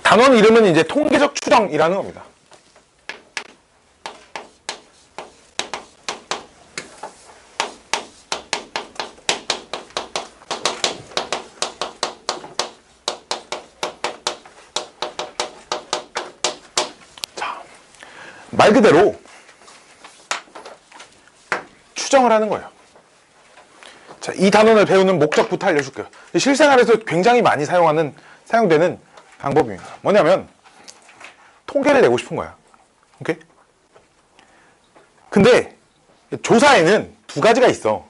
단원 이름은 이제 통계적 추정이라는 겁니다. 자, 말 그대로 추정을 하는 거예요. 자, 이 단원을 배우는 목적부터 알려줄게요. 실생활에서 굉장히 많이 사용되는 방법입니다. 뭐냐면 통계를 내고 싶은 거야. 오케이? 근데 조사에는 두 가지가 있어.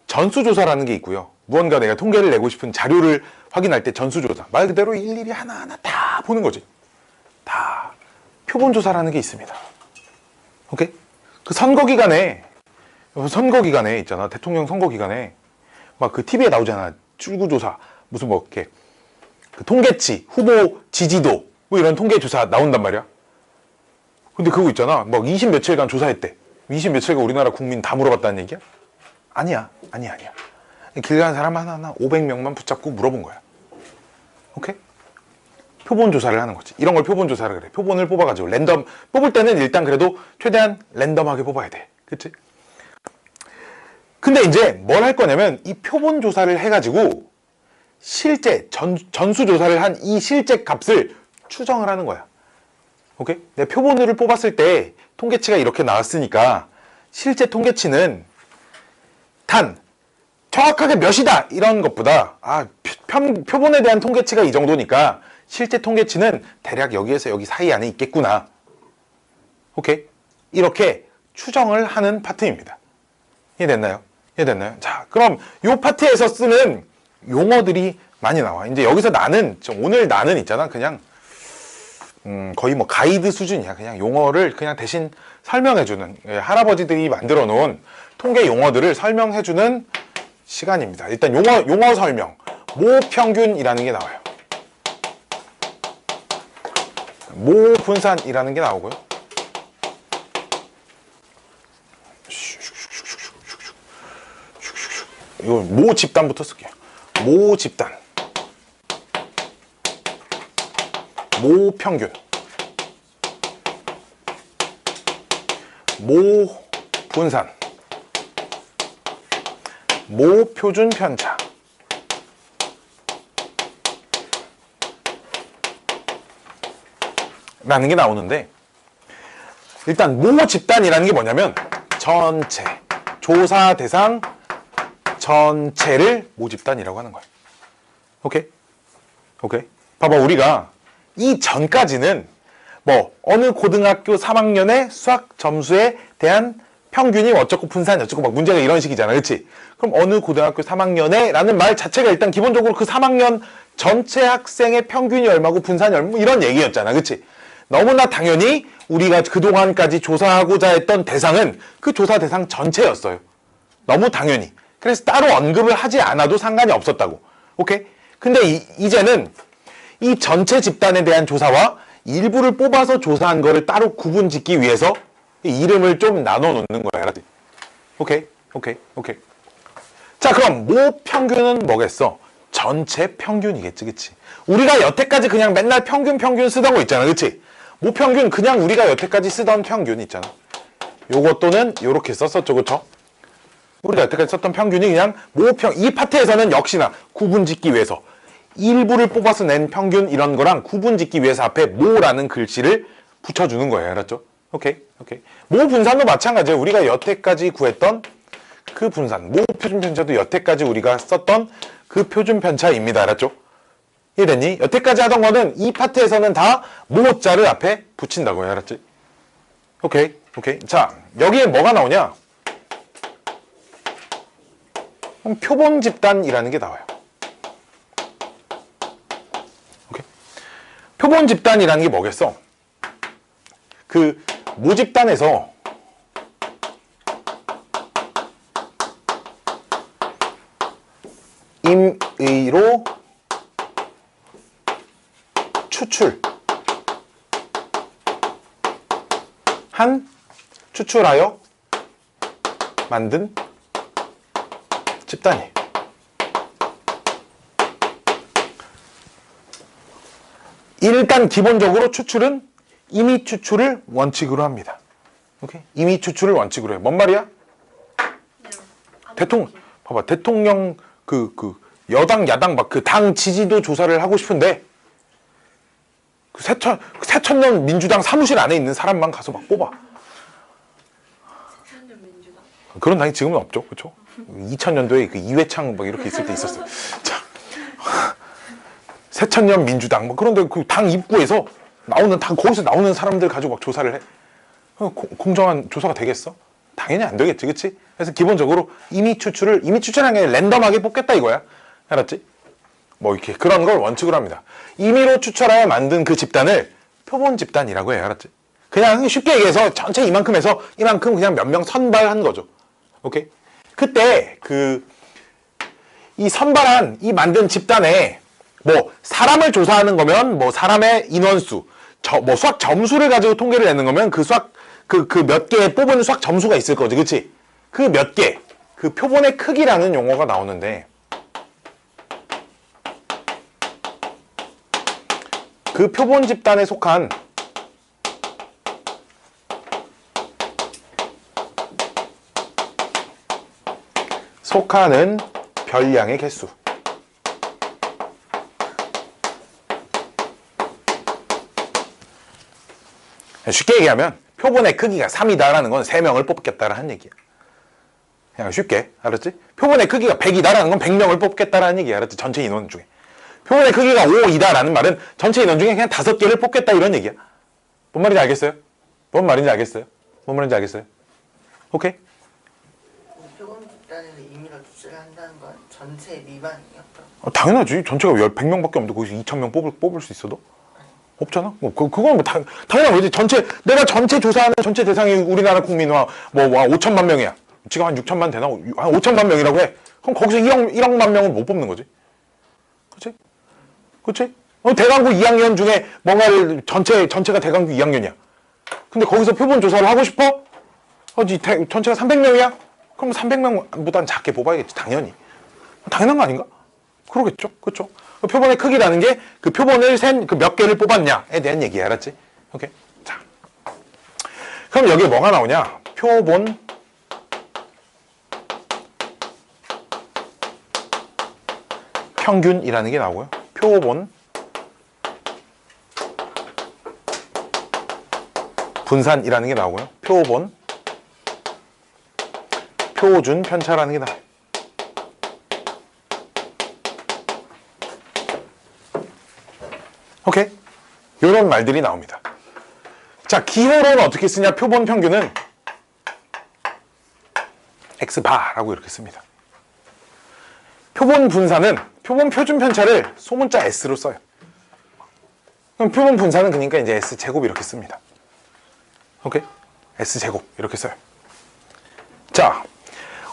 전수조사라는 게 있고요. 무언가 내가 통계를 내고 싶은 자료를 확인할 때 전수조사. 말 그대로 일일이 하나하나 다 보는 거지. 다 표본조사라는 게 있습니다. 오케이? 그 선거 기간에 있잖아. 대통령 선거 기간에 막 그 TV에 나오잖아. 출구조사. 무슨 뭐 이렇게 그 통계치, 후보 지지도 뭐 이런 통계조사 나온단 말이야. 근데 그거 있잖아. 막 20 며칠간 조사했대. 20 며칠간 우리나라 국민 다 물어봤다는 얘기야? 아니야. 길 가는 사람 하나하나 500명만 붙잡고 물어본 거야. 오케이? 표본 조사를 하는 거지. 이런 걸 표본 조사를 그래. 표본을 뽑아가지고 랜덤 뽑을 때는 일단 그래도 최대한 랜덤하게 뽑아야 돼. 그치? 근데 이제 뭘 할 거냐면 이 표본 조사를 해가지고 실제 전수조사를 한 이 실제 값을 추정을 하는 거야. 오케이? 내 표본을 뽑았을 때 통계치가 이렇게 나왔으니까 실제 통계치는 단 정확하게 몇이다 이런 것보다 표본에 대한 통계치가 이 정도니까 실제 통계치는 대략 여기에서 여기 사이 안에 있겠구나. 오케이? 이렇게 추정을 하는 파트입니다. 이해됐나요? 자, 그럼 이 파트에서 쓰는 용어들이 많이 나와. 이제 여기서 오늘 나는 있잖아. 그냥 거의 뭐 가이드 수준이야. 그냥 용어를 그냥 대신 설명해주는, 할아버지들이 만들어 놓은 통계 용어들을 설명해주는 시간입니다. 일단 용어 설명. 모평균이라는 게 나와요. 모분산이라는 게 나오고요. 이거 모집단부터 쓸게요. 모집단, 모평균, 모분산, 모표준 편차, 라는 게 나오는데, 일단 모집단이라는 게 뭐냐면 전체, 조사 대상 전체를 모집단이라고 하는 거야. 오케이? 봐봐, 우리가 이 전까지는 뭐 어느 고등학교 3학년의 수학 점수에 대한 평균이 어쩌고 분산이 어쩌고 막 문제가 이런 식이잖아. 그치? 그럼 어느 고등학교 3학년에 라는 말 자체가 일단 기본적으로 그 3학년 전체 학생의 평균이 얼마고 분산이 얼마고 이런 얘기였잖아. 그치? 너무나 당연히 우리가 그동안까지 조사하고자 했던 대상은 그 조사 대상 전체였어요. 너무 당연히. 그래서 따로 언급을 하지 않아도 상관이 없었다고. 오케이? 근데 이제는 이 전체 집단에 대한 조사와 일부를 뽑아서 조사한 거를 따로 구분 짓기 위해서 이름을 좀 나눠 놓는 거야. 알았지? 오케이? 자, 그럼 모평균은 뭐겠어? 전체 평균이겠지, 그치? 우리가 여태까지 그냥 맨날 평균 쓰던 거 있잖아, 그치? 모평균 그냥 우리가 여태까지 쓰던 평균 있잖아. 요거 또는 요렇게 썼었죠, 그쵸? 우리가 여태까지 썼던 평균이 그냥 이 파트에서는 역시나 구분 짓기 위해서 일부를 뽑아서 낸 평균 이런 거랑 구분 짓기 위해서 앞에 모라는 글씨를 붙여주는 거예요. 알았죠? 오케이. 모 분산도 마찬가지예요. 우리가 여태까지 구했던 그 분산, 모 표준 편차도 여태까지 우리가 썼던 그 표준 편차입니다. 알았죠? 이해됐니? 여태까지 하던 거는 이 파트에서는 다 모자를 앞에 붙인다고요. 알았지? 오케이. 자, 여기에 뭐가 나오냐? 표본 집단이라는 게 나와요. 오케이? 표본 집단이라는 게 뭐겠어? 그 모집단에서 임의로 추출하여 만든 집단이에요. 일단 기본적으로 추출은 임의 추출을 원칙으로 합니다. 오케이? 임의 추출을 원칙으로 해. 뭔 말이야? 봐봐. 대통령 여당 야당 막 그 당 지지도 조사를 하고 싶은데 그 새천년 민주당 사무실 안에 있는 사람만 가서 막 뽑아. 새천년 민주당. 그런 당이 지금은 없죠, 그렇죠? 2000년도에 그 이회창 막 이렇게 있을 때 있었어요. 자, 새천년 민주당 뭐 그런데 그 당 입구에서 거기서 나오는 사람들 가지고 막 조사를 해. 공정한 조사가 되겠어? 당연히 안 되겠지, 그렇지? 그래서 기본적으로 임의 추출하는 게 랜덤하게 뽑겠다 이거야. 알았지? 뭐 이렇게 그런 걸 원칙으로 합니다. 임의로 추출하여 만든 그 집단을 표본 집단이라고 해요. 알았지? 그냥 쉽게 얘기해서 전체 이만큼 해서 이만큼 그냥 몇 명 선발한 거죠. 오케이? 그때 이 선발한 이 만든 집단에 뭐 사람을 조사하는 거면 뭐 사람의 인원수, 뭐 수학 점수를 가지고 통계를 내는 거면 그 수학 그 몇 개의 뽑은 수학 점수가 있을 거지, 그렇지? 그 몇 개, 그 표본의 크기라는 용어가 나오는데 그 표본 집단에 속하는 별량의 개수. 쉽게 얘기하면 표본의 크기가 3이다라는 건 3명을 뽑겠다라는 얘기야. 그냥 쉽게, 알았지? 표본의 크기가 100이다라는 건 100명을 뽑겠다라는 얘기야. 알았지? 전체 인원 중에. 표본의 크기가 5이다라는 말은 전체 인원 중에 그냥 5개를 뽑겠다 이런 얘기야. 뭔 말인지 알겠어요? 뭔 말인지 알겠어요? 오케이? 표본 집단에서 임의로 추출을 한다는 건 전체 미만이요? 당연하지. 전체가 100명밖에 없는데 거기서 2000명 뽑을 수 있어도? 없잖아. 그건 뭐 당연한 거지. 내가 전체 조사하는 전체 대상이 우리나라 국민은 뭐 5천만 명이야. 지금 한 6천만 되나? 한 5천만 명이라고 해. 그럼 거기서 1억만 명을 못 뽑는 거지. 그치? 대강구 2학년 중에 뭔가를 전체가 대강구 2학년이야. 근데 거기서 표본 조사를 하고 싶어? 전체가 300명이야? 그럼 300명보다는 작게 뽑아야겠지. 당연히. 당연한 거 아닌가? 그러겠죠. 그쵸? 표본의 크기라는 게 그 표본을 몇 개를 뽑았냐에 대한 얘기야. 알았지? 오케이. 자. 그럼 여기에 뭐가 나오냐? 표본 평균이라는 게 나오고요. 표본 분산이라는 게 나오고요. 표준 편차라는 게 나와요. 오케이? 이런 말들이 나옵니다. 자, 기호로는 어떻게 쓰냐? 표본 평균은 X바라고 이렇게 씁니다. 표본 분산은 표본 표준 편차를 소문자 S로 써요. 그럼 표본 분산은 그러니까 이제 S제곱 이렇게 씁니다. 오케이? S제곱 이렇게 써요. 자,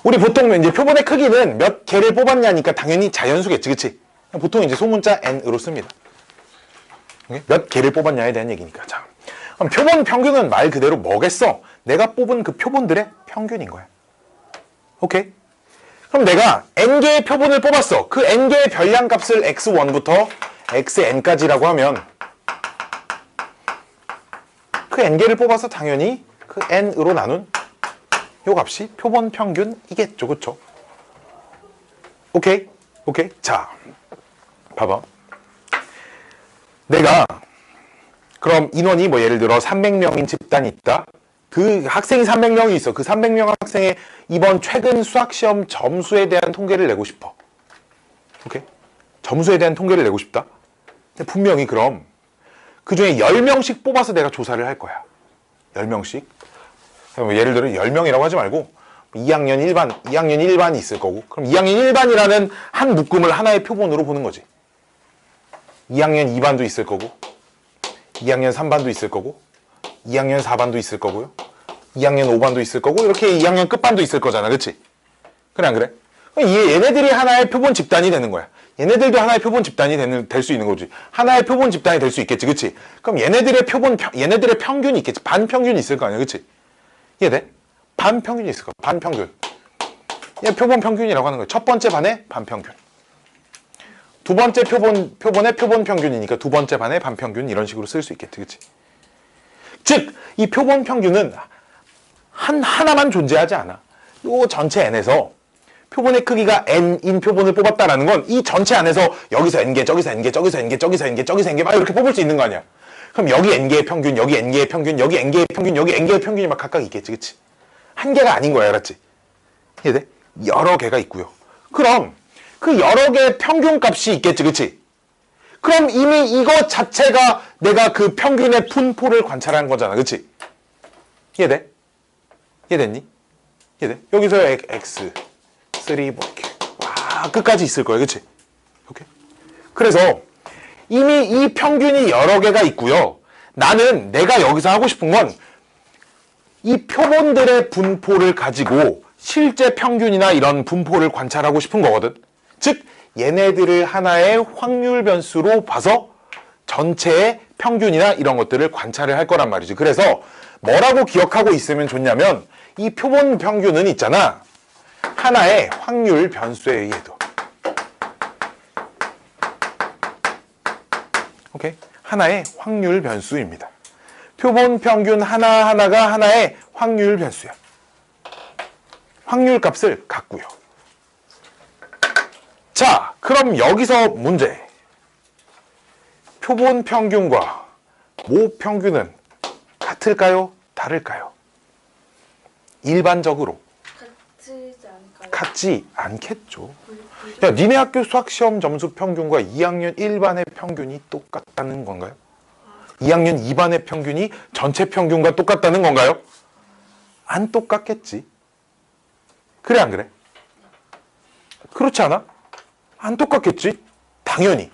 우리 보통 이제 표본의 크기는 몇 개를 뽑았냐니까 당연히 자연수겠지, 그치? 보통 이제 소문자 N으로 씁니다. 몇 개를 뽑았냐에 대한 얘기니까. 자, 그럼 표본 평균은 말 그대로 뭐겠어? 내가 뽑은 그 표본들의 평균인 거야. 오케이? 그럼 내가 n개의 표본을 뽑았어. 그 n개의 별량 값을 x1부터 xn까지라고 하면 그 n개를 뽑아서 당연히 그 n으로 나눈 요 값이 표본 평균이겠죠. 그쵸? 오케이? 오케이? 자, 봐봐. 내가 그럼 인원이 뭐 예를 들어 300명인 집단이 있다. 그 학생이 300명이 있어. 그 300명 학생의 이번 최근 수학시험 점수에 대한 통계를 내고 싶어. 오케이? 점수에 대한 통계를 내고 싶다. 근데 분명히 그럼 그 중에 10명씩 뽑아서 내가 조사를 할 거야. 10명씩. 예를 들어 10명이라고 하지 말고 2학년 1반이 있을 거고, 그럼 2학년 1반이라는 한 묶음을 하나의 표본으로 보는 거지. 2학년 2반도 있을 거고, 2학년 3반도 있을 거고, 2학년 4반도 있을 거고요. 2학년 5반도 있을 거고, 이렇게 2학년 끝반도 있을 거잖아. 그치? 그래, 안 그래? 얘네들이 하나의 표본 집단이 되는 거야. 얘네들도 하나의 표본 집단이 될 수 있는 거지. 하나의 표본 집단이 될 수 있겠지. 그치? 그럼 얘네들의 평균이 있겠지. 반평균이 있을 거 아니야. 그치? 이해돼? 반평균이 있을 거야. 반평균. 얘 표본 평균이라고 하는 거야. 첫 번째 반의 반평균. 두 번째 표본의 표본 평균이니까 두 번째 반의 반평균 이런 식으로 쓸 수 있겠지, 그치? 즉, 이 표본 평균은 하나만 존재하지 않아. 요 전체 n에서 표본의 크기가 n인 표본을 뽑았다라는 건 이 전체 안에서 여기서 n개, 저기서 n개, 저기서 n개, 저기서 n개, 저기서 n개 막 이렇게 뽑을 수 있는 거 아니야. 그럼 여기 n개의 평균, 여기 n개의 평균, 여기 n개의 평균, 여기 n개의 평균이 막 각각 있겠지, 그치? 한 개가 아닌 거야, 알았지? 이해돼? 여러 개가 있고요. 그럼 그 여러 개의 평균 값이 있겠지, 그치? 그럼 이미 이거 자체가 내가 그 평균의 분포를 관찰하는 거잖아, 그치? 이해돼? 이해됐니? 이해돼? 여기서 x 3, 4, 와, 끝까지 있을 거야, 그치? 오케이? 그래서 이미 이 평균이 여러 개가 있고요. 나는 내가 여기서 하고 싶은 건 이 표본들의 분포를 가지고 실제 평균이나 이런 분포를 관찰하고 싶은 거거든. 즉, 얘네들을 하나의 확률 변수로 봐서 전체의 평균이나 이런 것들을 관찰을 할 거란 말이지. 그래서 뭐라고 기억하고 있으면 좋냐면 이 표본 평균은 있잖아. 하나의 확률 변수에 의해도. 오케이? 하나의 확률 변수입니다. 표본 평균 하나하나가 하나의 확률 변수야. 확률 값을 갖고요. 자, 그럼 여기서 문제. 표본 평균과 모 평균은 같을까요? 다를까요? 일반적으로 같지 않을까요? 같지 않겠죠. 야, 니네 학교 수학시험 점수 평균과 2학년 1반의 평균이 똑같다는 건가요? 2학년 2반의 평균이 전체 평균과 똑같다는 건가요? 안 똑같겠지. 그래, 안 그래? 그렇지 않아? 안 똑같겠지? 당연히.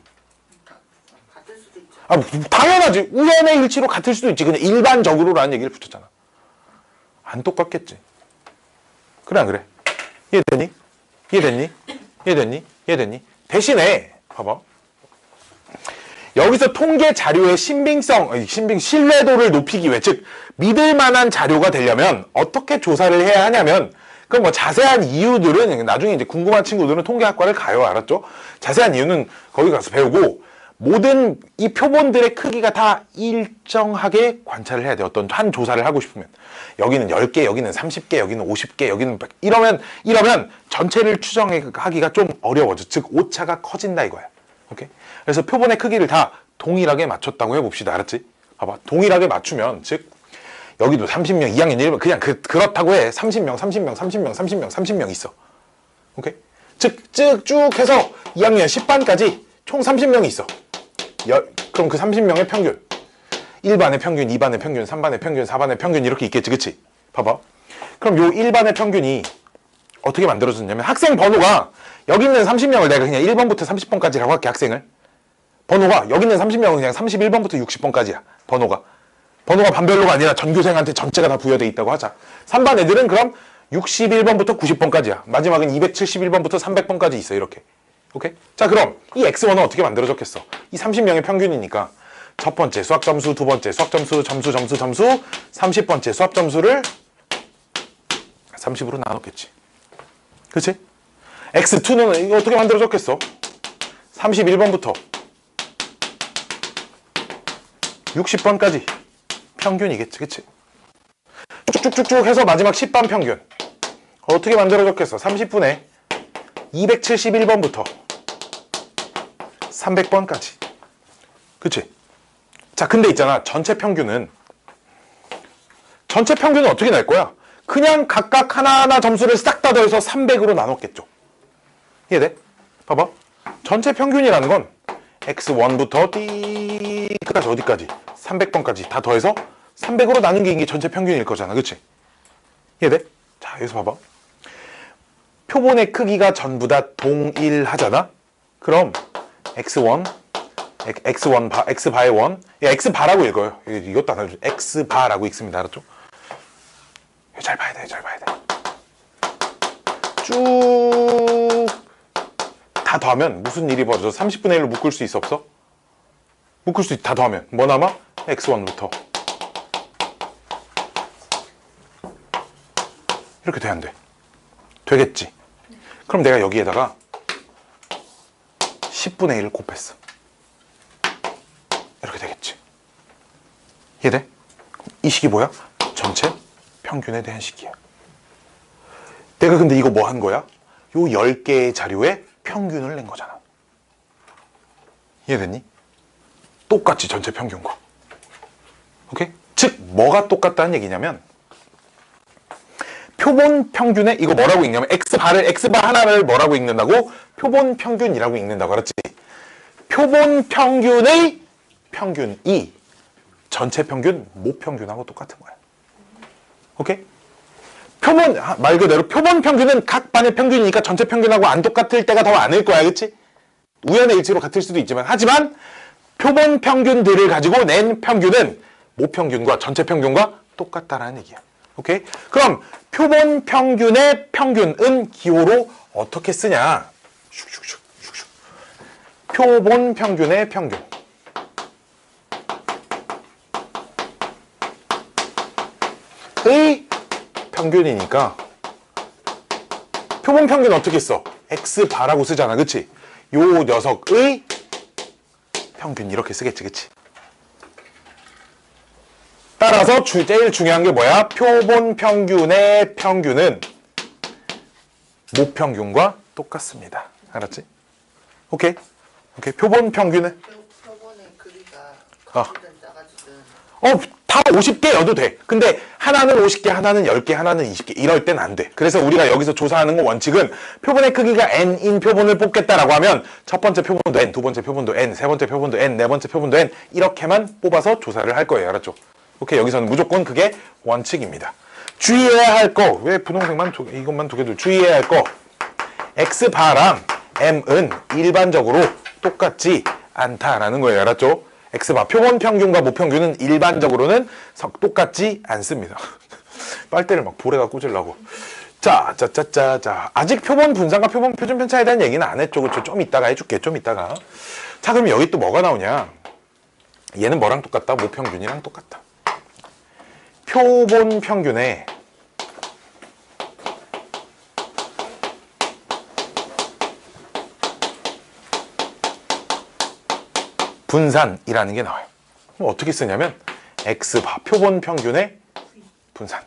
같을 수도 있죠. 아, 당연하지. 우연의 일치로 같을 수도 있지. 그냥 일반적으로라는 얘기를 붙였잖아. 안 똑같겠지. 그래, 안 그래? 이해됐니? 이해됐니? 이해됐니? 이해됐니? 대신에, 봐봐. 여기서 통계 자료의 신빙도를 높이기 위해, 즉, 믿을 만한 자료가 되려면 어떻게 조사를 해야 하냐면, 그럼 뭐 자세한 이유들은 나중에 이제 궁금한 친구들은 통계학과를 가요. 알았죠? 자세한 이유는 거기 가서 배우고, 모든 이 표본들의 크기가 다 일정하게 관찰을 해야 돼. 어떤 한 조사를 하고 싶으면. 여기는 10개, 여기는 30개, 여기는 50개, 여기는 100. 이러면 전체를 추정하기가 좀 어려워져. 즉, 오차가 커진다 이거야. 오케이? 그래서 표본의 크기를 다 동일하게 맞췄다고 해봅시다. 알았지? 봐봐. 동일하게 맞추면, 즉, 여기도 30명, 2학년 1반, 그냥 그렇다고 해. 30명, 30명, 30명, 30명, 30명 있어. 오케이? 즉, 쭉 해서 2학년 10반까지 총 30명이 있어. 그럼 그 30명의 평균. 1반의 평균, 2반의 평균, 3반의 평균, 4반의 평균 이렇게 있겠지, 그치? 봐봐. 그럼 요 1반의 평균이 어떻게 만들어졌냐면 학생 번호가 여기 있는 30명을 내가 그냥 1번부터 30번까지라고 할게, 학생을. 번호가 여기 있는 30명은 그냥 31번부터 60번까지야, 번호가 반별로가 아니라 전교생한테 전체가 다 부여돼 있다고 하자. 3반 애들은 그럼 61번부터 90번까지야. 마지막은 271번부터 300번까지 있어, 이렇게. 오케이? 자, 그럼 이 X1은 어떻게 만들어졌겠어? 이 30명의 평균이니까 첫 번째 수학 점수, 두 번째 수학 점수, 점수, 30번째 수학 점수를 30으로 나눴겠지. 그치? X2는 이거 어떻게 만들어졌겠어? 31번부터 60번까지 평균이겠지, 그치? 쭉쭉쭉쭉 해서 마지막 10반 평균 어떻게 만들어졌겠어? 30분에 271번부터 300번까지. 그치? 자, 근데 있잖아. 전체 평균은 어떻게 날 거야? 그냥 각각 하나하나 점수를 싹 다 더해서 300으로 나눴겠죠. 이해돼? 봐봐. 전체 평균이라는 건 x1부터 D까지 어디까지? 300번까지 다 더해서 300으로 나눈 게 이게 전체 평균일 거잖아. 그치? 이해돼? 자, 여기서 봐봐. 표본의 크기가 전부 다 동일하잖아? 그럼 x1 바, x바의 1, x바라고 읽어요. 이것도 안 알려줘. x바라고 읽습니다. 알았죠? 잘 봐야 돼, 잘 봐야 돼. 쭉 다 더하면 무슨 일이 벌어져? 30분의 1로 묶을 수 있어, 없어? 묶을 수 있, 다 더하면 뭐 남아? x1부터 이렇게 돼, 안 돼? 되겠지? 그럼 내가 여기에다가 10분의 1을 곱했어. 이렇게 되겠지. 이해돼? 이 식이 뭐야? 전체 평균에 대한 식이야. 내가 근데 이거 뭐 한 거야? 요 10개의 자료에 평균을 낸 거잖아. 이해됐니? 똑같이 전체 평균과. 오케이? 즉 뭐가 똑같다는 얘기냐면 표본 평균에 이거 뭐라고 읽냐면 X바 하나를 뭐라고 읽는다고? 표본 평균이라고 읽는다고 그랬지? 표본 평균의 평균이 전체 평균, 모평균하고 똑같은 거야. 오케이? 표본, 말 그대로 표본 평균은 각 반의 평균이니까 전체 평균하고 안 똑같을 때가 더 많을 거야. 그치? 우연의 일치로 같을 수도 있지만 하지만 표본 평균들을 가지고 낸 평균은 모평균과 전체 평균과 똑같다라는 얘기야. 오케이? 그럼 표본 평균의 평균은 기호로 어떻게 쓰냐? 슉슉슉슉슉. 표본 평균의 평균. 의 평균이니까 표본 평균 어떻게 써? X바라고 쓰잖아. 그치? 요 녀석의 평균 이렇게 쓰겠지. 그치? 따라서 제일 중요한 게 뭐야? 표본 평균의 평균은 모평균과 똑같습니다. 알았지? 오케이? 오케이. 표본 평균은 표본의 크기가 어. 크든 작아지든 다 50개여도 돼. 근데 하나는 50개, 하나는 10개, 하나는 20개 이럴 땐 안 돼. 그래서 우리가 여기서 조사하는 거 원칙은 표본의 크기가 n인 표본을 뽑겠다라고 하면 첫 번째 표본도 n, 두 번째 표본도 n, 세 번째 표본도 n, 네 번째 표본도 n 이렇게만 뽑아서 조사를 할 거예요. 알았죠? 오케이. 여기서는 무조건 그게 원칙입니다. 주의해야 할 거, 왜 분홍색만 이것만 두 개도 주의해야 할 거, x바랑 m은 일반적으로 똑같지 않다라는 거예요. 알았죠? x바 표본 평균과 모평균은 일반적으로는 똑같지 않습니다. 빨대를 막 볼에다 꽂으려고. 자. 아직 표본 분산과 표본 표준 편차에 대한 얘기는 안 했죠. 그쵸? 좀 이따가 해줄게. 좀 이따가. 자, 그럼 여기 또 뭐가 나오냐? 얘는 뭐랑 똑같다? 모평균이랑 똑같다. 표본 평균에 분산이라는 게 나와요. 그럼 어떻게 쓰냐면 x바 표본 평균의 분산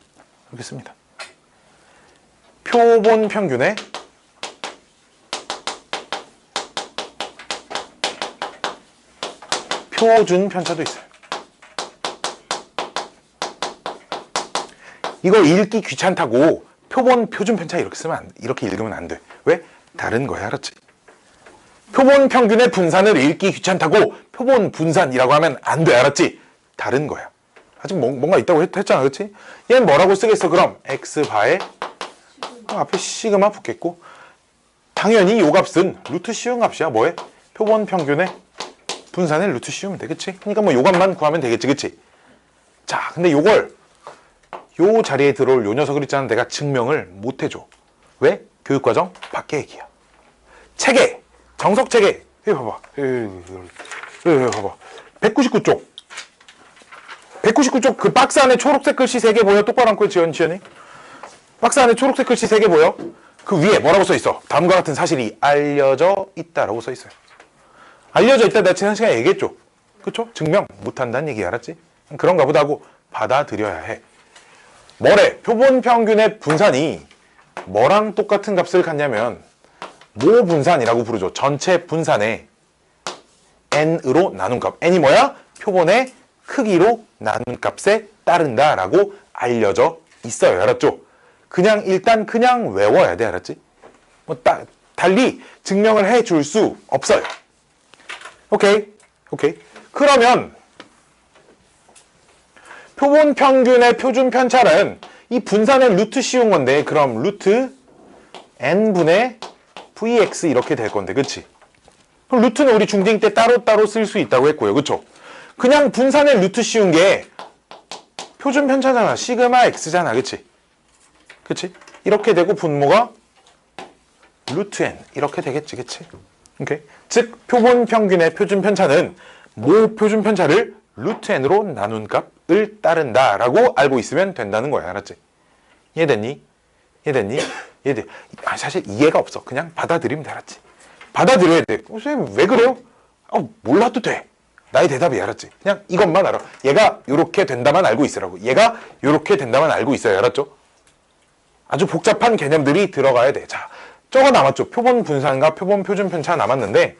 이렇게 씁니다. 표본 평균의 표준 편차도 있어요. 이거 읽기 귀찮다고 표본 표준 편차 이렇게 쓰면 이렇게 읽으면 안 돼. 왜? 다른 거야. 알았지? 표본 평균의 분산을 읽기 귀찮다고 표본 분산이라고 하면 안 돼. 알았지? 다른 거야. 아직 뭔가 있다고 했잖아. 그렇지? 얘는 뭐라고 쓰겠어? 그럼 x바에 앞에 시그마 붙겠고 당연히 요 값은 루트 씌운 값이야. 뭐에? 표본 평균의 분산의 루트 씌우면 돼. 그치? 그러니까 뭐 요 값만 구하면 되겠지. 그치? 자, 근데 요걸 요 자리에 들어올 요 녀석을 있잖아. 내가 증명을 못 해줘. 왜? 교육과정 밖에 얘기야. 체계! 정석 체계! 여기 봐봐. 여기 봐봐. 199쪽. 199쪽 그 박스 안에 초록색 글씨 3개 보여? 똑바로 앉고 지연이? 박스 안에 초록색 글씨 3개 보여? 그 위에 뭐라고 써있어? 다음과 같은 사실이 알려져 있다라고 써있어요. 알려져 있다 내가 지난 시간에 얘기했죠? 그쵸? 증명 못한다는 얘기 알았지? 그런가 보다 하고 받아들여야 해. 뭐래? 표본 평균의 분산이 뭐랑 똑같은 값을 갖냐면 모 분산이라고 부르죠. 전체 분산의 n으로 나눈 값. n이 뭐야? 표본의 크기로 나눈 값에 따른다라고 알려져 있어요. 알았죠? 일단 그냥 외워야 돼. 알았지? 달리 증명을 해줄 수 없어요. 오케이? 그러면 표본 평균의 표준 편차는 이 분산의 루트 씌운 건데 그럼 루트 n분의 vx 이렇게 될 건데 그치? 그럼 루트는 우리 중딩 때 따로따로 쓸 수 있다고 했고요. 그쵸? 그냥 분산의 루트 씌운 게 표준 편차잖아. 시그마 x잖아. 그치? 이렇게 되고 분모가 루트 n 이렇게 되겠지. 그치? 오케이? 즉 표본 평균의 표준 편차는 모 표준 편차를 루트 n으로 나눈 값을 따른다라고 알고 있으면 된다는 거야. 알았지? 이해됐니? 사실 이해가 없어. 그냥 받아들이면 돼. 알았지? 받아들여야 돼. 선생님 왜 그래요? 몰라도 돼. 나의 대답이 알았지? 그냥 이것만 알아. 얘가 요렇게 된다만 알고 있으라고. 얘가 요렇게 된다만 알고 있어요. 알았죠? 아주 복잡한 개념들이 들어가야 돼. 자, 저거 남았죠? 표본 분산과 표본 표준 편차 남았는데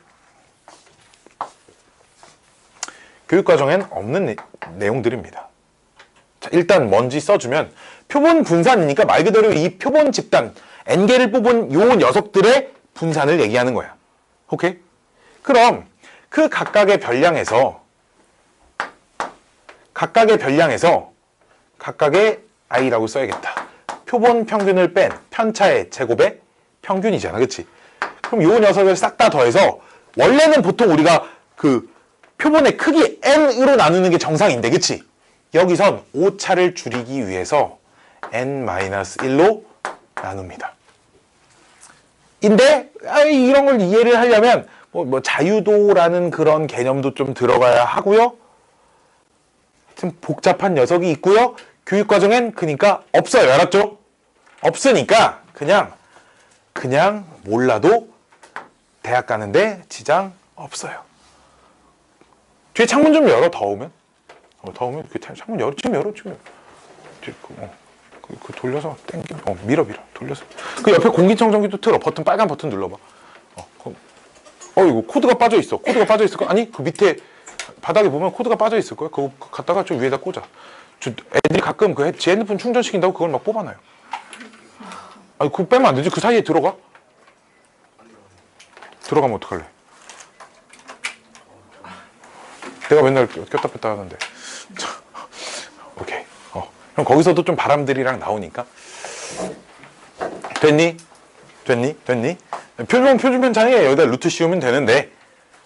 교육과정엔 없는 내용들입니다. 자, 일단 뭔지 써주면 표본 분산이니까 말 그대로 이 표본 집단 N개를 뽑은 요 녀석들의 분산을 얘기하는 거야. 오케이? 그럼 그 각각의 별량에서 각각의 i라고 써야겠다. 표본 평균을 뺀 편차의 제곱의 평균이잖아. 그치? 그럼 요 녀석을 싹 다 더해서 원래는 보통 우리가 그 표본의 크기 n으로 나누는 게 정상인데 그치? 여기선 오차를 줄이기 위해서 n-1로 나눕니다. 인데 이런 걸 이해를 하려면 뭐 자유도라는 그런 개념도 좀 들어가야 하고요. 하여튼 복잡한 녀석이 있고요. 교육과정엔 그러니까 없어요. 알았죠? 없으니까 그냥 몰라도 대학 가는데 지장 없어요. 뒤에 창문 좀 열어. 더우면 그 창문 열어. 지금 열어. 그 돌려서 땡겨. 밀어. 돌려서. 그 옆에 공기청정기도 틀어. 빨간 버튼 눌러봐. 이거 코드가 빠져 있어. 아니, 그 밑에 바닥에 보면 코드가 빠져 있을 거야. 그거 갖다가 저 위에다 꽂아. 애들이 가끔 제 핸드폰 충전시킨다고 그걸 막 뽑아놔요. 아니, 그거 빼면 안 되지. 그 사이에 들어가. 들어가면 어떡할래? 내가 맨날 꼈다 뺐다 하는데. 오케이. 그럼 거기서도 좀 바람들이랑 나오니까. 됐니? 표준 편차에 여기다 루트 씌우면 되는데,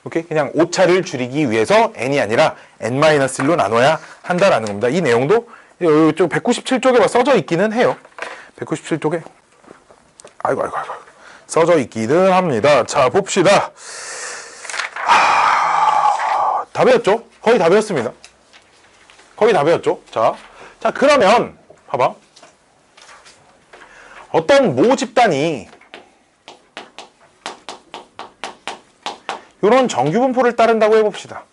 오케이? 그냥 오차를 줄이기 위해서 n이 아니라 n-1로 나눠야 한다라는 겁니다. 이 내용도 이쪽 197쪽에 써져 있기는 해요. 197쪽에. 아이고. 써져 있기는 합니다. 자, 봅시다. 다 배웠죠? 거의 다 배웠습니다. 자, 그러면 봐봐. 어떤 모 집단이 이런 정규분포를 따른다고 해봅시다.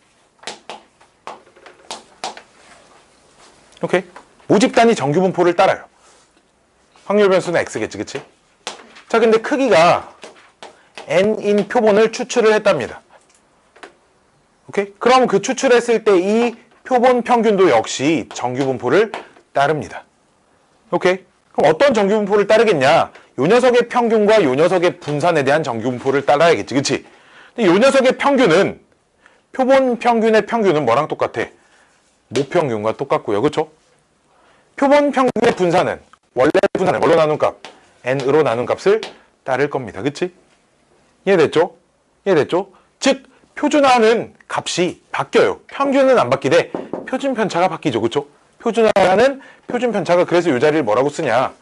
오케이? 모 집단이 정규분포를 따라요. 확률 변수는 x겠지, 그치? 자, 근데 크기가 n인 표본을 추출을 했답니다. 오케이? 그럼 그 추출했을 때 이 표본 평균도 역시 정규분포를 따릅니다. 오케이? 그럼 어떤 정규분포를 따르겠냐? 요 녀석의 평균과 요 녀석의 분산에 대한 정규분포를 따라야겠지, 그치? 근데 요 녀석의 평균은 표본 평균의 평균은 뭐랑 똑같아? 모평균과 똑같고요, 그쵸? 표본 평균의 분산은 원래 분산은 뭘로 나눈 값? n으로 나눈 값을 따를 겁니다, 그치? 이해됐죠? 즉 표준화하는 값이 바뀌어요. 평균은 안 바뀌되 표준 편차가 바뀌죠, 그쵸? 표준화하는 표준 편차가 그래서 이 자리를 뭐라고 쓰냐?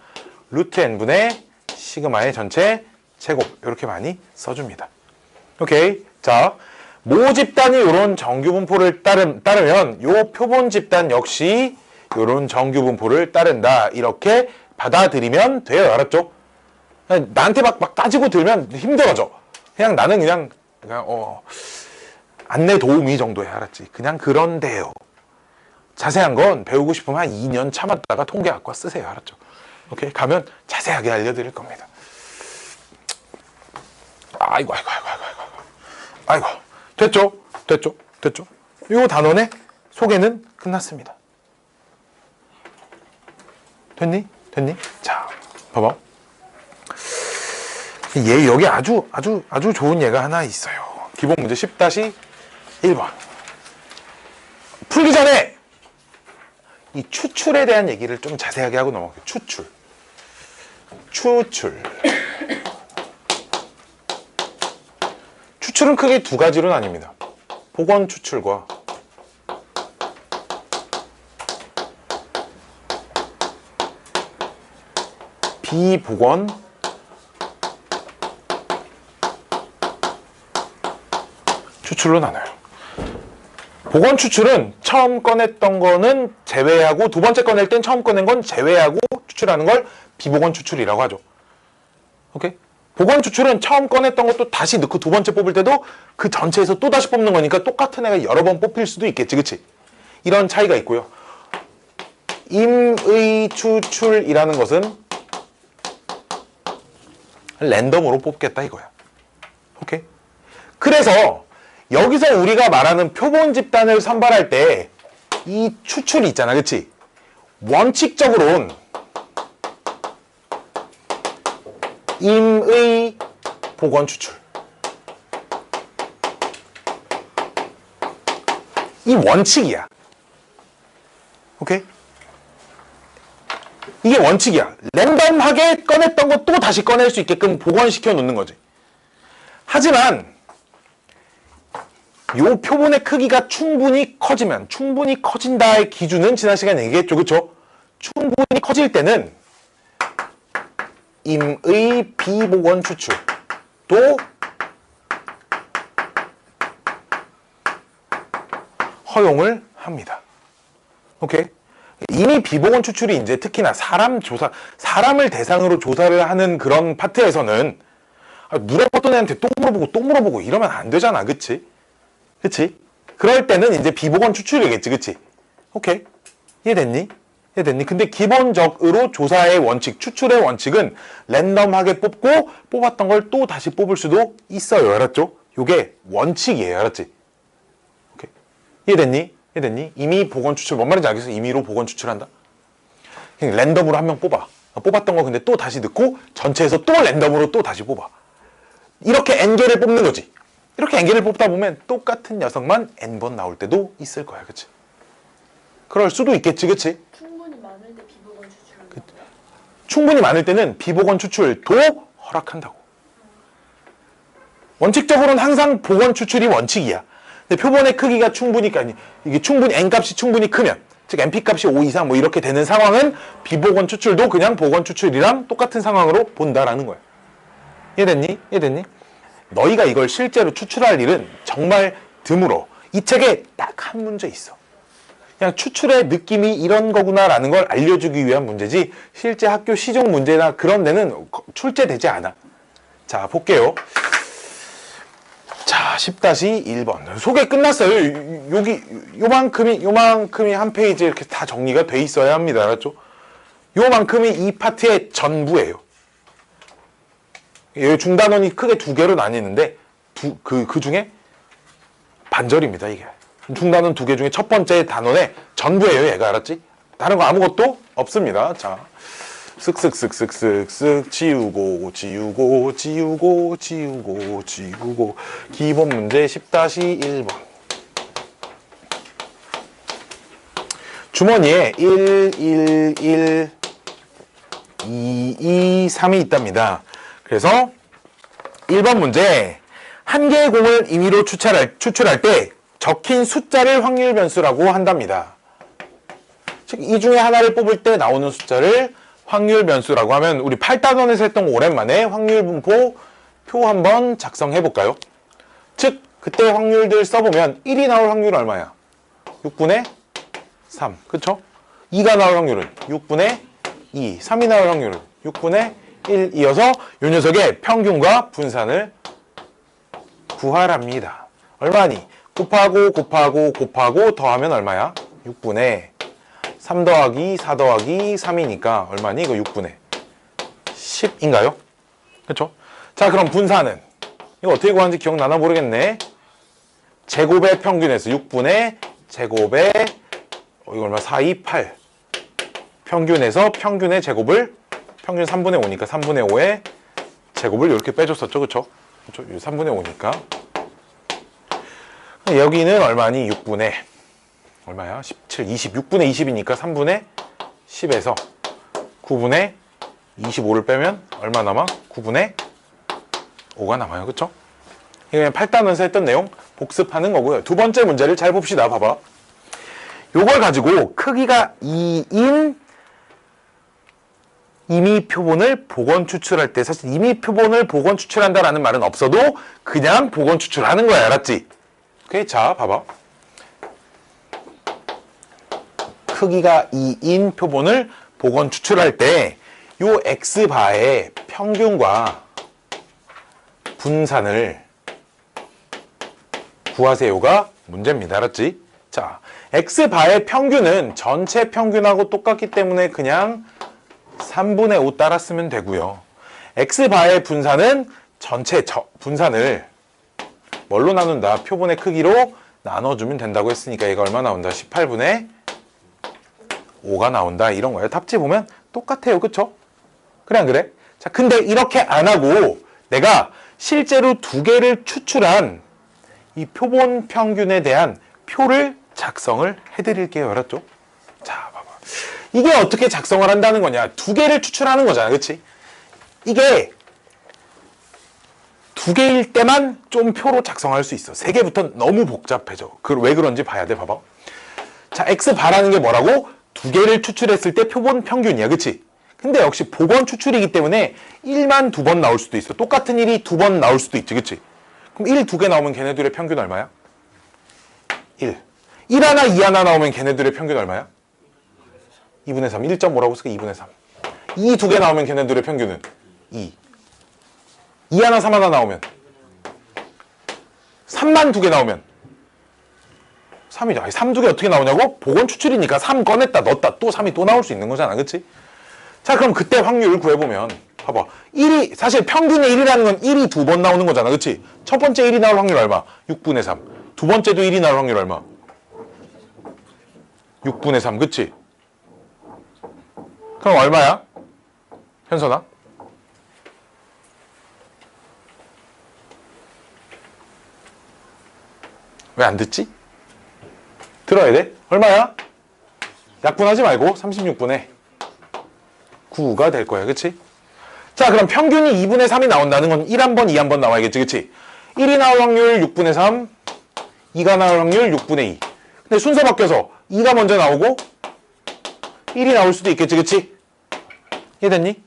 루트 n분의 시그마의 전체 제곱 이렇게 많이 써줍니다. 오케이. 자, 모 집단이 이런 정규분포를 따르면 요 표본 집단 역시 이런 정규분포를 따른다. 이렇게 받아들이면 돼요. 알았죠? 나한테 막 따지고 들면 힘들어져. 나는 안내 도우미 정도에 알았지. 그냥 그런데요. 자세한 건 배우고 싶으면 한 2년 참았다가 통계학과 쓰세요. 알았죠? 오케이. 가면 자세하게 알려드릴 겁니다. 아이고. 됐죠? 이 단원의 소개는 끝났습니다. 됐니? 자, 봐봐. 여기 아주 좋은 예가 하나 있어요. 기본 문제 10-1번. 풀기 전에 이 추출에 대한 얘기를 좀 자세하게 하고 넘어갈게요. 추출은 크게 두 가지로 나뉩니다. 복원 추출과 비복원 추출로 나눠요. 복원 추출은 처음 꺼냈던 거는 제외하고 두 번째 꺼낼 땐 처음 꺼낸 건 제외하고 추출하는 걸 비복원 추출이라고 하죠. 오케이? 복원 추출은 처음 꺼냈던 것도 다시 넣고 두 번째 뽑을 때도 그 전체에서 또 다시 뽑는 거니까 똑같은 애가 여러 번 뽑힐 수도 있겠지, 그치? 이런 차이가 있고요. 임의 추출이라는 것은 랜덤으로 뽑겠다 이거야. 오케이? 그래서 여기서 우리가 말하는 표본 집단을 선발할 때 이 추출이 있잖아, 그치? 원칙적으로는 임의 복원 추출. 이 원칙이야. 오케이? 이게 원칙이야. 랜덤하게 꺼냈던 거 또 다시 꺼낼 수 있게끔 복원시켜 놓는 거지. 하지만 요 표본의 크기가 충분히 커지면, 충분히 커진다의 기준은 지난 시간에 얘기했죠, 그쵸? 충분히 커질 때는 임의 비복원 추출도 허용을 합니다. 오케이? 이미 비복원 추출이 이제 특히나 사람을 대상으로 조사를 하는 그런 파트에서는 물에 뻗던 애한테 또 물어보고 이러면 안 되잖아, 그치? 그치? 그럴 때는 이제 비복원 추출이겠지, 그치? 오케이. 이해됐니? 이해됐니? 근데 기본적으로 조사의 원칙, 추출의 원칙은 랜덤하게 뽑고 뽑았던 걸 또 다시 뽑을 수도 있어요. 알았죠? 요게 원칙이에요. 알았지? 오케이. 이해됐니? 이해됐니? 임의 복원 추출, 뭔 말인지 알겠어? 임의로 복원 추출한다? 그냥 랜덤으로 한 명 뽑아. 뽑았던 거 근데 또 다시 넣고 전체에서 또 랜덤으로 또 다시 뽑아. 이렇게 n개를 뽑는 거지. 이렇게 n개를 뽑다 보면 똑같은 녀석만 n번 나올 때도 있을 거야. 그치? 그럴 수도 있겠지. 그치? 충분히 많을 때 비복원 추출을 충분히 많을 때는 비복원 추출도 허락한다고. 원칙적으로는 항상 복원 추출이 원칙이야. 근데 표본의 크기가 충분히, 아니, 이게 충분히, n값이 충분히 크면, 즉 np값이 5 이상 뭐 이렇게 되는 상황은 비복원 추출도 그냥 복원 추출이랑 똑같은 상황으로 본다라는 거야. 이해됐니? 이해됐니? 너희가 이걸 실제로 추출할 일은 정말 드물어. 이 책에 딱 한 문제 있어. 그냥 추출의 느낌이 이런 거구나라는 걸 알려주기 위한 문제지 실제 학교 시중 문제나 그런 데는 출제되지 않아. 자, 볼게요. 자, 10-1번. 소개 끝났어요. 여기 요만큼이 한 페이지에 이렇게 다 정리가 돼 있어야 합니다. 알았죠? 요만큼이 이 파트의 전부예요. 중단원이 크게 두 개로 나뉘는데 그 중에 반절입니다, 이게. 중단원 두 개 중에 첫 번째 단원의 전부예요, 얘가. 알았지? 다른 거 아무것도 없습니다. 자, 쓱쓱쓱쓱쓱쓱 지우고 기본 문제 10-1번. 주머니에 1, 1, 1, 2, 2, 3이 있답니다. 그래서 1번 문제, 한 개의 공을 임의로 추출할 때 적힌 숫자를 확률 변수라고 한답니다. 즉, 이 중에 하나를 뽑을 때 나오는 숫자를 확률 변수라고 하면, 우리 8단원에서 했던 거 오랜만에 확률 분포 표 한번 작성해 볼까요? 즉, 그때 확률들 써보면 1이 나올 확률은 얼마야? 6분의 3, 그쵸? 2가 나올 확률은 6분의 2, 3이 나올 확률은 6분의 1 이어서 이 녀석의 평균과 분산을 구하랍니다. 얼마니? 곱하고 더하면 얼마야? 6분의 3 더하기 4 더하기 3이니까 얼마니? 이거 6분의 10인가요? 그쵸? 자, 그럼 분산은 이거 어떻게 구하는지 기억나나 모르겠네. 제곱의 평균에서 6분의 제곱의 이거 얼마? 4, 2, 8 평균에서 평균의 제곱을 평균 3분의 5니까 3분의 5의 제곱을 이렇게 빼줬었죠. 그쵸? 그쵸? 3분의 5니까 여기는 얼마니? 6분의 얼마야? 17, 20, 6분의 20이니까 3분의 10에서 9분의 25를 빼면 얼마 남아? 9분의 5가 남아요. 그쵸? 이거 그냥 8단원에서 했던 내용 복습하는 거고요. 두 번째 문제를 잘 봅시다. 봐봐. 요걸 가지고 크기가 2인 임의 표본을 복원 추출할 때, 사실 임의 표본을 복원 추출한다라는 말은 없어도 그냥 복원 추출하는 거야. 알았지? 오케이? 자, 봐봐. 크기가 2인 표본을 복원 추출할 때 요 x바의 평균과 분산을 구하세요가 문제입니다. 알았지? 자, x바의 평균은 전체 평균하고 똑같기 때문에 그냥 3분의 5 따라 쓰면 되고요. x바의 분산은 전체 분산을 뭘로 나눈다? 표본의 크기로 나눠주면 된다고 했으니까 얘가 얼마 나온다? 18분의 5가 나온다. 이런 거예요. 답지 보면 똑같아요. 그쵸? 그래 안 그래? 자, 근데 이렇게 안 하고 내가 실제로 두 개를 추출한 이 표본 평균에 대한 표를 작성을 해드릴게요. 알았죠? 자, 봐봐. 이게 어떻게 작성을 한다는 거냐? 두 개를 추출하는 거잖아. 그치? 이게 두 개일 때만 좀 표로 작성할 수 있어. 세 개부터는 너무 복잡해져. 왜 그런지 봐야 돼. 봐봐. 자, x바라는 게 뭐라고? 두 개를 추출했을 때 표본 평균이야. 그치? 근데 역시 복원 추출이기 때문에 1만 두 번 나올 수도 있어. 똑같은 1이 두 번 나올 수도 있지. 그치? 그럼 1 두 개 나오면 걔네들의 평균 얼마야? 1. 1 하나, 2 하나 나오면 걔네들의 평균 얼마야? 2분의 3. 1.5라고 쓰니까 2분의 3. 2 두 개 나오면 걔네들의 평균은 2. 2 하나, 3 하나 나오면 3만 두 개 나오면 3이죠. 아니, 3 두 개 어떻게 나오냐고? 복원 추출이니까 3 꺼냈다 넣었다 또 3이 또 나올 수 있는 거잖아. 그치? 자, 그럼 그때 확률을 구해보면 봐봐. 1이 사실 평균의 1이라는 건 1이 두 번 나오는 거잖아. 그치? 첫 번째 1이 나올 확률 얼마? 6분의 3. 두 번째도 1이 나올 확률 얼마? 6분의 3. 그치? 그럼 얼마야? 현선아? 왜 안 듣지? 들어야 돼? 얼마야? 약분하지 말고 36분의 9가 될 거야. 그치? 자, 그럼 평균이 2분의 3이 나온다는 건 1 한 번, 2 한 번 나와야겠지. 그치? 1이 나올 확률 6분의 3, 2가 나올 확률 6분의 2. 근데 순서 바뀌어서 2가 먼저 나오고 1이 나올 수도 있겠지. 그치? 이해됐니?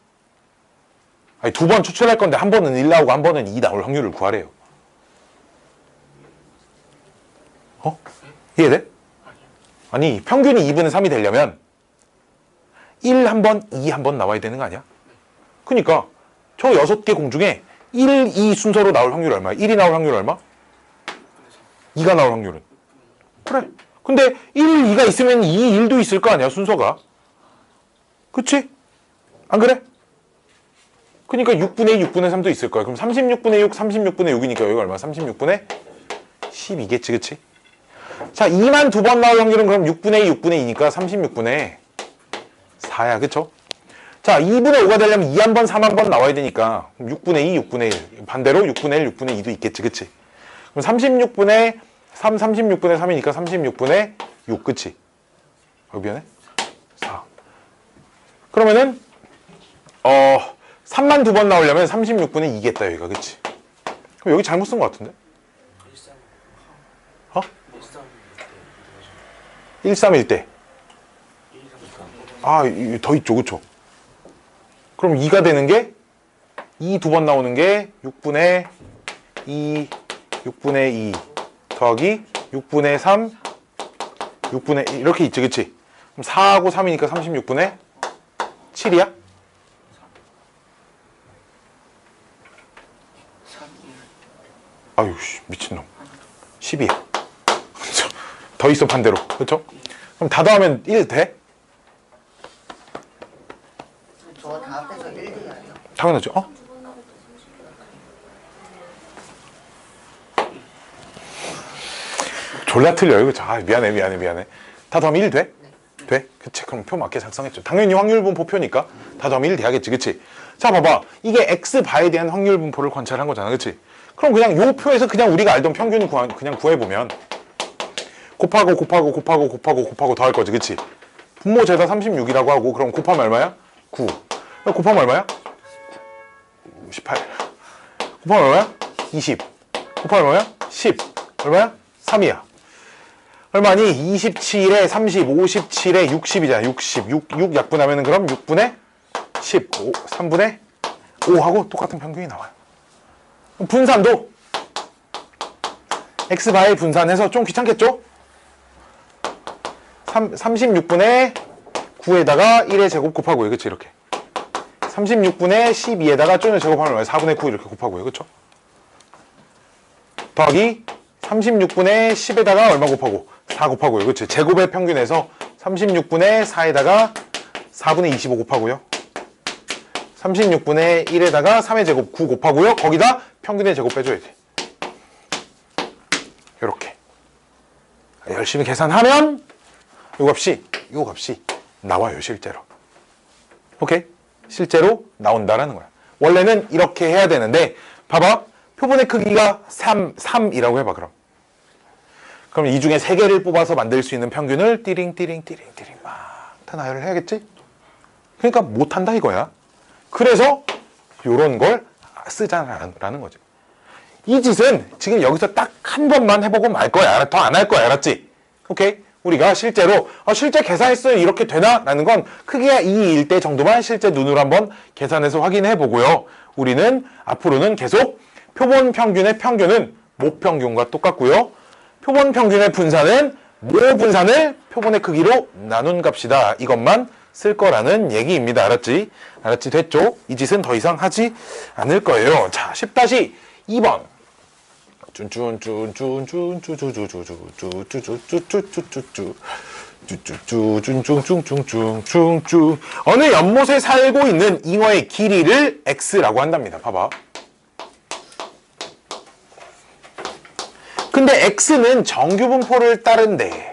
아니, 두 번 추출할 건데 한 번은 1 나오고 한 번은 2 나올 확률을 구하래요. 어? 이해돼? 아니, 평균이 2분의 3이 되려면 1 한 번, 2 한 번 나와야 되는 거 아니야? 그니까 저 6개 공 중에 1, 2 순서로 나올 확률 얼마야? 1이 나올 확률 얼마? 2가 나올 확률은? 그래. 근데 1, 2가 있으면 2, 1도 있을 거 아니야, 순서가. 그치? 안 그래? 그니까 6분의 2, 6분의 3도 있을 거야. 그럼 36분의 6, 36분의 6이니까 여기가 얼마? 36분의 12겠지, 그치? 자, 2만 두 번 나올 확률은 그럼 6분의 2, 6분의 2니까 36분의 4야, 그쵸? 자, 2분의 5가 되려면 2 한 번, 3 한 번 나와야 되니까 6분의 2, 6분의 1. 반대로 6분의 1, 6분의 2도 있겠지, 그치? 그럼 36분의 3, 36분의 3이니까 36분의 6, 그치? 미안해? 4. 그러면은 3만 두 번 나오려면 36분의 2겠다, 여기가, 그치? 그럼 여기 잘못 쓴 것 같은데? 어? 131대. 아, 더 있죠, 그쵸? 그럼 2가 되는 게 2 두 번 나오는 게 6분의 2, 6분의 2 더하기 6분의 3, 6분의 1 이렇게 있지, 그치? 그럼 4하고 3이니까 36분의 7이야? 3, 아유, 미친놈. 10이야. 더 있어, 반대로. 그쵸? 그럼 다 더하면 1 돼? 저거 다 합해서 1 돼야죠. 당연하죠. 어? 졸라 틀려요. 그쵸? 아, 미안해. 다 더하면 1 돼? 네. 돼? 그치? 그럼 표 맞게 작성했죠. 당연히 확률분포표니까 다 더하면 1 돼야겠지. 그치? 자, 봐봐. 이게 x바에 대한 확률분포를 관찰한 거잖아. 그치? 그럼 그냥 요 표에서 그냥 우리가 알던 평균 그냥 구해보면 곱하고 더 할 거지. 그치? 분모 제다 36이라고 하고 그럼 곱하면 얼마야? 9. 곱하면 얼마야? 18. 곱하면 얼마야? 20. 곱하면 얼마야? 10. 얼마야? 3이야. 얼마니? 27에 30, 57에 60이잖아. 60. 6 약분하면은 그럼 6분의 10. 3분의 5하고 똑같은 평균이 나와요. 분산도 x바의 분산해서 좀 귀찮겠죠? 36분의 9에다가 1의 제곱 곱하고요. 그치? 이렇게. 36분의 12에다가 쪼는 제곱하면 얼마야? 4분의 9 이렇게 곱하고요. 그쵸? 더하기 36분의 10에다가 얼마 곱하고 4 곱하고요. 그치? 제곱의 평균에서 36분의 4에다가 4분의 25 곱하고요. 36분의 1에다가 3의 제곱 9 곱하고요. 거기다 평균의 제곱 빼줘야지. 요렇게 열심히 계산하면 요 값이 나와요. 실제로. 오케이? 실제로 나온다라는 거야. 원래는 이렇게 해야 되는데 봐봐. 표본의 크기가 3이라고 해봐. 그럼 이 중에 3개를 뽑아서 만들 수 있는 평균을 띠링 막 다 나열을 해야겠지? 그러니까 못한다 이거야. 그래서 요런 걸 쓰자라는 거지. 이 짓은 지금 여기서 딱 한 번만 해보고 말 거야. 더 안 할 거야. 알았지? 오케이? 우리가 실제로 실제 계산했어요. 이렇게 되나? 라는 건 크기가 2일 때 정도만 실제 눈으로 한번 계산해서 확인해 보고요. 우리는 앞으로는 계속 표본 평균의 평균은 모 평균과 똑같고요. 표본 평균의 분산은 모 분산을 표본의 크기로 나눈 값이다. 이것만 쓸 거라는 얘기입니다. 알았지? 알았지? 됐죠? 이 짓은 더 이상 하지 않을 거예요. 자, 10-2번. 어느 연못에 살고 있는 잉어의 길이를 x라고 한답니다. 봐봐. 근데 x는 정규분포를 따른대.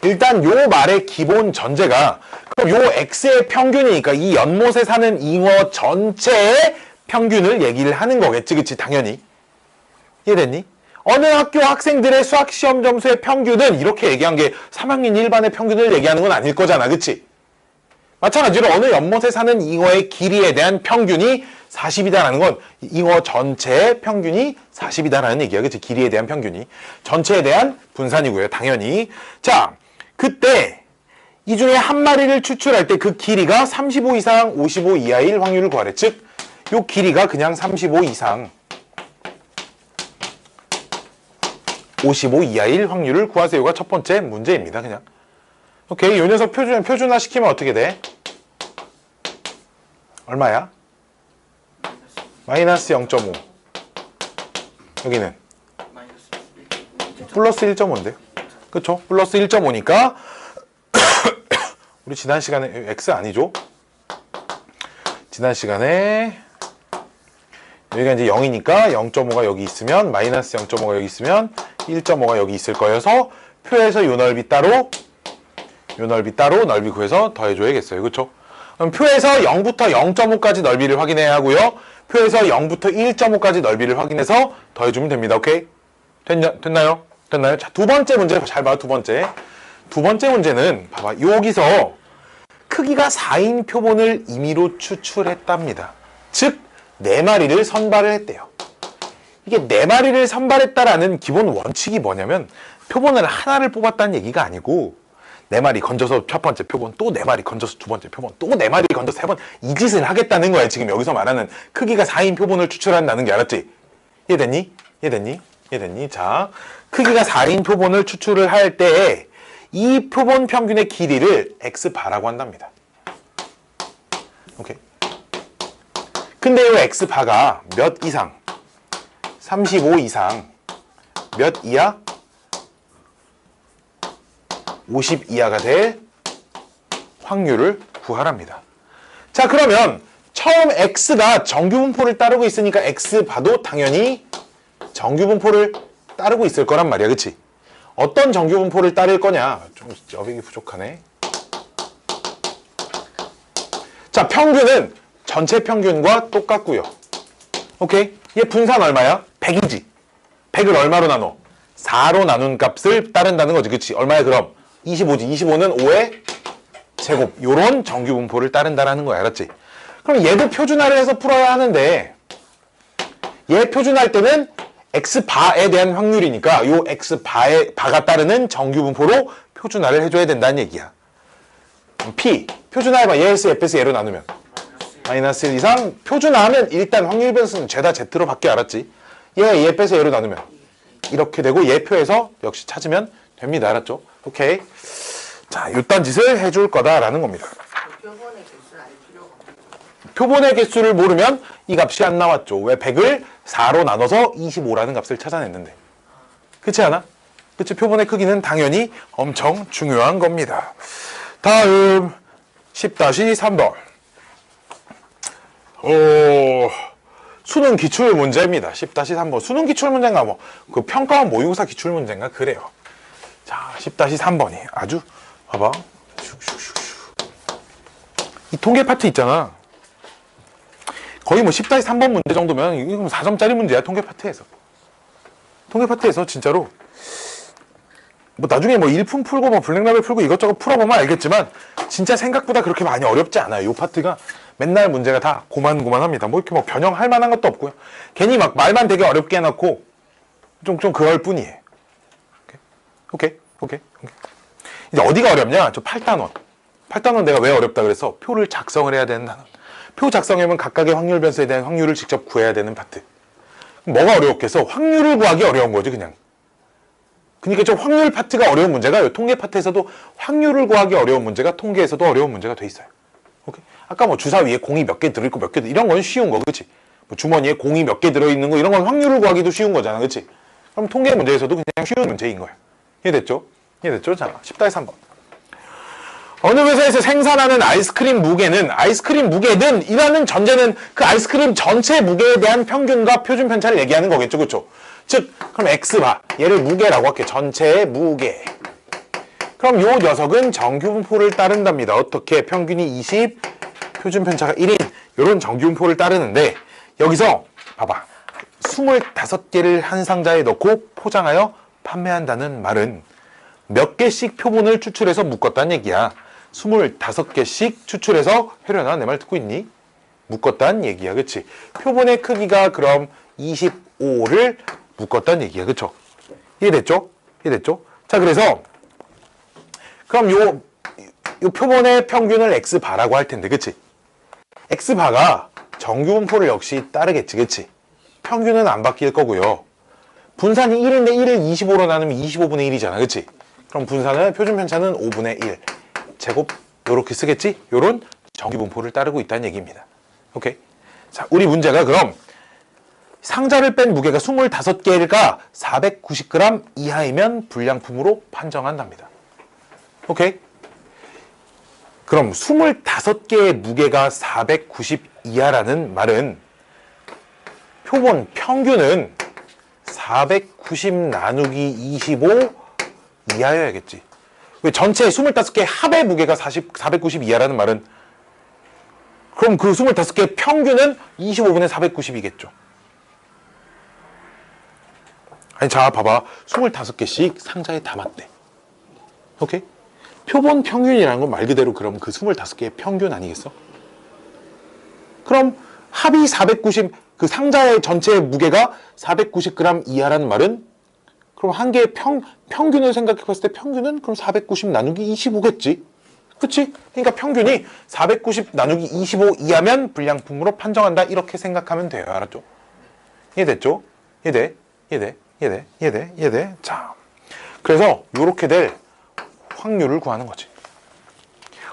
일단 요 말의 기본 전제가 그럼 요 x의 평균이니까 이 연못에 사는 잉어 전체의 평균을 얘기를 하는 거겠지. 그치? 당연히. 이해됐니? 어느 학교 학생들의 수학 시험 점수의 평균은 이렇게 얘기한 게 3학년 일반의 평균을 얘기하는 건 아닐 거잖아. 그치? 마찬가지로 어느 연못에 사는 잉어의 길이에 대한 평균이 40이다라는 건 잉어 전체의 평균이 40이다라는 얘기야. 그치? 길이에 대한 평균이. 전체에 대한 분산이고요. 당연히. 자, 그때 이 중에 한 마리를 추출할 때 그 길이가 35 이상 55 이하일 확률을 구하래. 즉, 요 길이가 그냥 35 이상 55 이하일 확률을 구하세요가 첫 번째 문제입니다. 그냥. 오케이. 요 녀석 표준화 시키면 어떻게 돼? 얼마야? 마이너스 0.5. 여기는 플러스 1.5인데요. 그쵸? 플러스 1.5니까 우리 지난 시간에 x 아니죠? 지난 시간에 여기가 이제 0이니까 0.5가 여기 있으면 마이너스 0.5가 여기 있으면 1.5가 여기 있을 거여서 표에서 요 넓이 따로 넓이 구해서 더해줘야겠어요. 그쵸? 그럼 표에서 0부터 0.5까지 넓이를 확인해야 하고요. 표에서 0부터 1.5까지 넓이를 확인해서 더해주면 됩니다. 오케이? 됐나요? 자, 두 번째 문제 잘 봐. 두 번째 문제는 봐봐. 여기서 크기가 4인 표본을 임의로 추출했답니다. 즉 4마리를 선발을 했대요. 이게 4마리를 선발했다라는 기본 원칙이 뭐냐면 표본을 하나를 뽑았다는 얘기가 아니고 4마리 건져서 첫 번째 표본, 또 4마리 건져서 두 번째 표본, 또 4마리 건져서 세 번, 이 짓을 하겠다는 거야. 지금 여기서 말하는 크기가 4인 표본을 추출한다는 게. 알았지? 이해됐니? 자, 크기가 4인 표본을 추출을 할 때 이 표본 평균의 길이를 x바라고 한답니다. 오케이. 근데 이 x바가 몇 이상? 35 이상 몇 이하? 50 이하가 될 확률을 구하랍니다. 자, 그러면 처음 x가 정규분포를 따르고 있으니까 x바도 당연히 정규분포를 따르고 있을 거란 말이야. 그치? 어떤 정규분포를 따를 거냐? 좀 여백이 부족하네. 자, 평균은 전체 평균과 똑같고요. 오케이? 얘 분산 얼마야? 100이지. 100을 얼마로 나눠? 4로 나눈 값을 따른다는 거지. 그치? 얼마야 그럼? 25지. 25는 5의 제곱. 요런 정규분포를 따른다라는 거야. 알았지? 그럼 얘도 표준화를 해서 풀어야 하는데 얘 표준화할 때는 x바에 대한 확률이니까 요 x바가 따르는 정규분포로 표준화를 해줘야 된다는 얘기야. p 표준화해봐. 얘에서 f에서 얘로 나누면 마이너스 1 이상. 표준화하면 일단 확률 변수는 죄다 z로 바뀌어. 알았지? 얘 빼서 얘로 나누면 이렇게 되고 얘 표에서 역시 찾으면 됩니다. 알았죠? 오케이. 자, 요딴 짓을 해줄 거다라는 겁니다. 표본의 개수를 알 필요가 없어. 표본의 개수를 모르면 이 값이 안 나왔죠. 왜 100을 4로 나눠서 25라는 값을 찾아냈는데. 그렇지 않아? 그치? 표본의 크기는 당연히 엄청 중요한 겁니다. 다음 10-3번. 수능 기출 문제입니다. 10-3번. 수능 기출 문제인가 뭐 그 평가원 모의고사 기출 문제인가 그래요. 자, 10-3번이 아주 봐봐. 이 통계 파트 있잖아. 거의 뭐 10-3번 문제 정도면 이게 4점짜리 문제야. 통계 파트에서. 통계 파트에서 진짜로 뭐 나중에 뭐 일품 풀고 뭐 블랙라벨 풀고 이것저것 풀어보면 알겠지만 진짜 생각보다 그렇게 많이 어렵지 않아요. 이 파트가 맨날 문제가 다 고만고만합니다. 뭐 이렇게 뭐 변형할 만한 것도 없고요. 괜히 막 말만 되게 어렵게 해놓고 좀 그럴 뿐이에요. 오케이. 이제 어디가 어렵냐? 저 8단원. 8단원 내가 왜 어렵다 그래서 표를 작성을 해야 되는 단원. 표 작성하면 각각의 확률 변수에 대한 확률을 직접 구해야 되는 파트. 뭐가 어려웠겠어? 확률을 구하기 어려운 거지 그냥. 그러니까 저 확률 파트가 어려운 문제가 요 통계 파트에서도 확률을 구하기 어려운 문제가 통계에서도 어려운 문제가 돼 있어요. 오케이? 아까 뭐 주사 위에 공이 몇 개 들어있고 몇 개 이런 건 쉬운 거, 그렇지? 뭐 주머니에 공이 몇 개 들어있는 거 이런 건 확률을 구하기도 쉬운 거잖아, 그렇지? 그럼 통계 문제에서도 그냥 쉬운 문제인 거예요. 이해됐죠? 자, 10-3번. 어느 회사에서 생산하는 아이스크림 무게는 이라는 전제는 그 아이스크림 전체 무게에 대한 평균과 표준 편차를 얘기하는 거겠죠, 그렇죠? 즉, 그럼 X바, 얘를 무게라고 할게. 전체의 무게. 그럼 요 녀석은 정규분포를 따른답니다. 어떻게? 평균이 20, 표준 편차가 1인 요런 정규분포를 따르는데 여기서 봐봐. 25개를 한 상자에 넣고 포장하여 판매한다는 말은 몇 개씩 표본을 추출해서 묶었다는 얘기야. 25개씩 추출해서 혜련아 내 말 듣고 있니? 묶었다는 얘기야. 그치? 표본의 크기가 그럼 25를 묶었다는 얘기야. 그쵸? 이해됐죠? 자, 그래서 그럼 요 표본의 평균을 X바라고 할 텐데, 그치? X바가 정규분포를 역시 따르겠지, 그치? 평균은 안 바뀔 거고요. 분산이 1인데 1을 25로 나누면 25분의 1이잖아, 그치? 그럼 분산은 표준 편차는 5분의 1 제곱 요렇게 쓰겠지? 요런 정규분포를 따르고 있다는 얘기입니다. 오케이? 자, 우리 문제가 그럼 상자를 뺀 무게가 25개가 490g 이하이면 불량품으로 판정한답니다. 오케이? 그럼 25개의 무게가 490 이하라는 말은 표본 평균은 490 나누기 25 이하여야겠지. 왜 전체 25개 합의 무게가 490 이하라는 말은 그럼 그 25개 평균은 25분의 490이겠죠. 아니 자 봐봐. 25개씩 상자에 담았대. 오케이? 표본 평균이라는 건 말 그대로 그럼 그 25개의 평균 아니겠어? 그럼 합이 490, 그 상자의 전체 무게가 490g 이하라는 말은 그럼 한 개의 평균을 생각해 봤을 때 평균은 그럼 490 나누기 25겠지? 그치? 그러니까 평균이 490 나누기 25 이하면 불량품으로 판정한다. 이렇게 생각하면 돼요. 알았죠? 이해됐죠? 이해돼? 자, 그래서 요렇게 될 확률을 구하는 거지.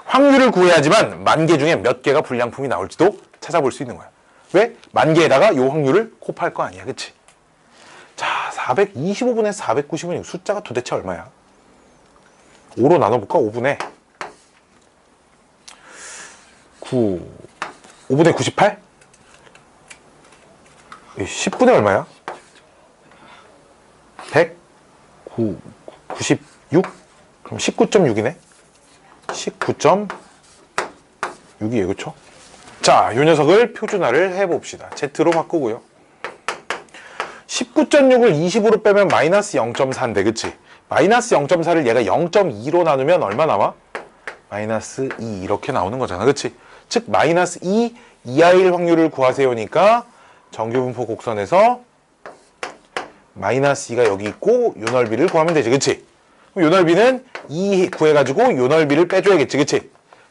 확률을 구해야지만 10,000개 중에 몇 개가 불량품이 나올지도 찾아볼 수 있는 거야. 왜? 10,000개에다가 요 확률을 곱할 거 아니야. 그치? 자, 425분의 490은 숫자가 도대체 얼마야? 5로 나눠볼까? 5분의 9, 5분의 98? 10분의 얼마야? 100, 9, 96? 그럼 19.6이네? 19.6이에요, 그쵸? 자, 요 녀석을 표준화를 해봅시다. Z로 바꾸고요. 19.6을 20으로 빼면 마이너스 0.4인데, 그치? 마이너스 0.4를 얘가 0.2로 나누면 얼마 나와? 마이너스 2 이렇게 나오는 거잖아, 그치? 즉, 마이너스 2 이하일 확률을 구하세요니까 정규분포 곡선에서 마이너스 2가 여기 있고 요 넓이를 구하면 되지, 그치? 요 넓이는 2 구해가지고 요 넓이를 빼줘야겠지, 그치?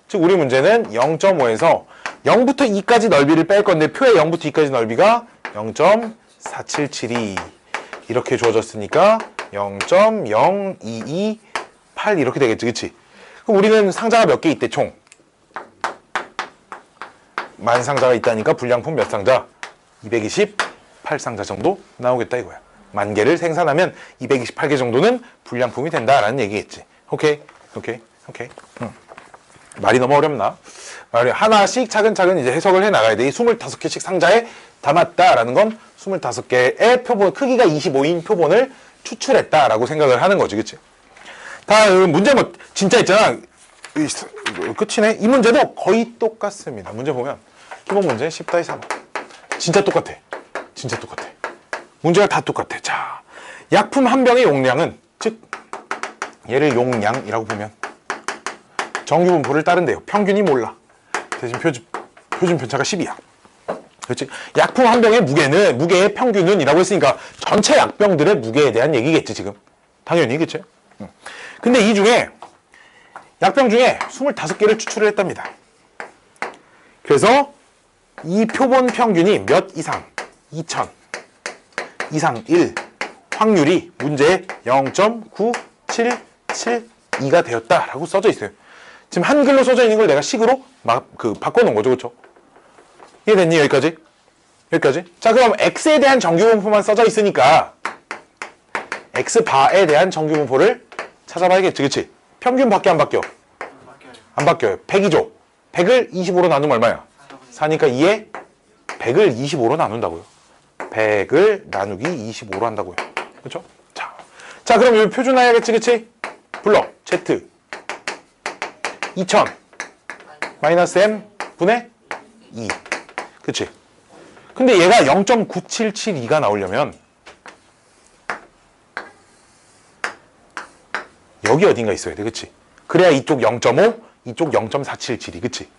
즉 우리 문제는 0.5에서 0부터 2까지 넓이를 뺄 건데 표의 0부터 2까지 넓이가 0.4772 이렇게 주어졌으니까 0.0228 이렇게 되겠지, 그치? 그럼 우리는 상자가 몇 개 있대, 총? 만 상자가 있다니까 불량품 몇 상자? 228 228상자 정도 나오겠다 이거야. 10,000개를 생산하면 228개 정도는 불량품이 된다라는 얘기겠지. 오케이. 말이 너무 어렵나? 말이 하나씩 차근차근 이제 해석을 해 나가야 돼. 이 25개씩 상자에 담았다라는 건 25개의 표본, 크기가 25인 표본을 추출했다라고 생각을 하는 거지, 그치? 다음 문제 뭐 진짜 있잖아. 끝이네. 이 문제도 거의 똑같습니다. 문제 보면 기본 문제 10-3 진짜 똑같아. 문제가 다 똑같아. 자, 약품 한 병의 용량은, 즉 얘를 용량이라고 보면 정규 분포를 따른대요. 평균이 몰라. 대신 표준 편차가 10이야. 그렇지? 약품 한 병의 무게의 평균은 이라고 했으니까 전체 약병들의 무게에 대한 얘기겠지, 지금. 당연히, 그치? 근데 이 중에 약병 중에 25개를 추출을 했답니다. 그래서 이 표본 평균이 몇 이상, 2000 이상 1 확률이 문제에 0.9772가 되었다라고 써져 있어요. 지금 한글로 써져 있는 걸 내가 식으로 바꿔놓은 거죠, 그렇죠? 이해됐니? 여기까지? 자, 그럼 x에 대한 정규분포만 써져 있으니까 x바에 대한 정규분포를 찾아봐야겠지, 그치? 평균 바뀌어 안 바뀌어? 안 바뀌어요. 100이죠? 100을 25로 나누면 얼마야? 4니까 2에 100을 25로 나눈다고요. 100을 나누기 25로 한다고요. 그렇죠? 자, 그럼 여기 표준화해야겠지, 그치? 불러. Z 2000 마이너스 M 분의 2. 그치? 근데 얘가 0.9772가 나오려면 여기 어딘가 있어야 돼, 그치? 그래야 이쪽 0.5, 이쪽 0.477이, 그치?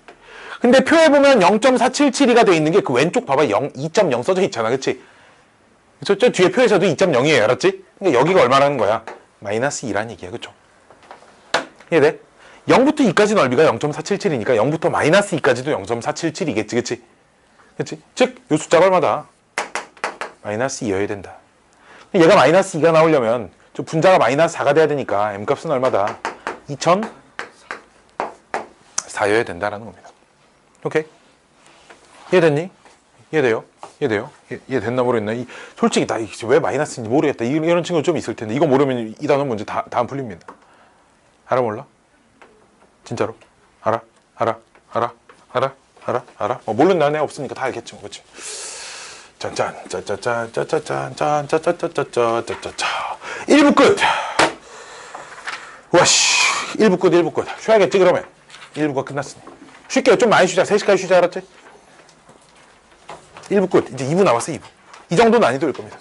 근데 표에 보면 0.477이가 돼 있는 게 그 왼쪽 봐봐, 2.0 써져 있잖아, 그치? 저 뒤에 표에서도 2.0이에요, 알았지? 그러니까 여기가 얼마라는 거야? 마이너스 2라는 얘기야, 그쵸? 이해돼? 0부터 2까지 넓이가 0.477이니까 0부터 마이너스 2까지도 0.477이겠지, 그치? 그치? 즉, 요 숫자가 얼마다? 마이너스 2여야 된다. 얘가 마이너스 2가 나오려면 저 분자가 마이너스 4가 돼야 되니까 M값은 얼마다? 2004여야 된다라는 겁니다. 오케이? 이해됐니? 이해돼요? 이해됐나 모르겠나? 솔직히 나 왜 마이너스인지 모르겠다. 이런 친구 좀 있을 텐데 이거 모르면 이 단원 문제 다안 풀립니다. 알아 몰라? 진짜로? 알아? 모르는 애 없으니까 다 알겠지 뭐, 그치? 짠짠짜짜짜짜짜짜짜짜짜짜짜짜짜짜 1부 끝! 와씨 1부 끝 쉬어야겠지 그러면 1부가 끝났으니 쉴게요. 좀 많이 쉬자. 3시까지 쉬자, 알았지? 1부 끝. 이제 2부 남았어, 2부. 이 정도 난이도일 겁니다.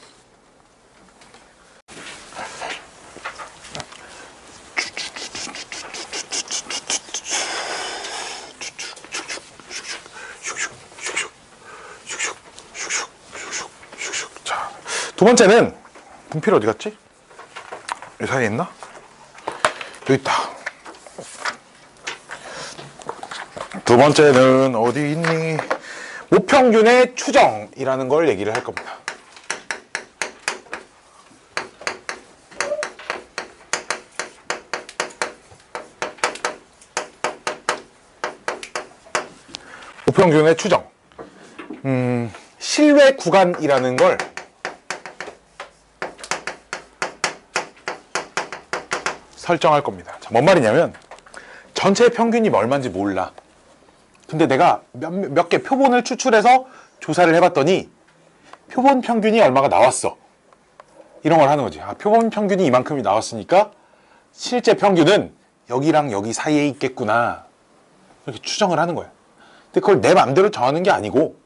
자, 두 번째는 분필 어디 갔지? 이 사이에 있나? 여기 있다. 두 번째는 어디 있니? 모평균의 추정이라는 걸 얘기를 할 겁니다. 모평균의 추정. 실외 구간이라는 걸 설정할 겁니다. 자, 뭔 말이냐면 전체 평균이 얼마인지 몰라. 근데 내가 몇 개 표본을 추출해서 조사를 해봤더니 표본 평균이 얼마가 나왔어. 이런 걸 하는 거지. 아, 표본 평균이 이만큼이 나왔으니까 실제 평균은 여기랑 여기 사이에 있겠구나. 이렇게 추정을 하는 거야. 근데 그걸 내 맘대로 정하는 게 아니고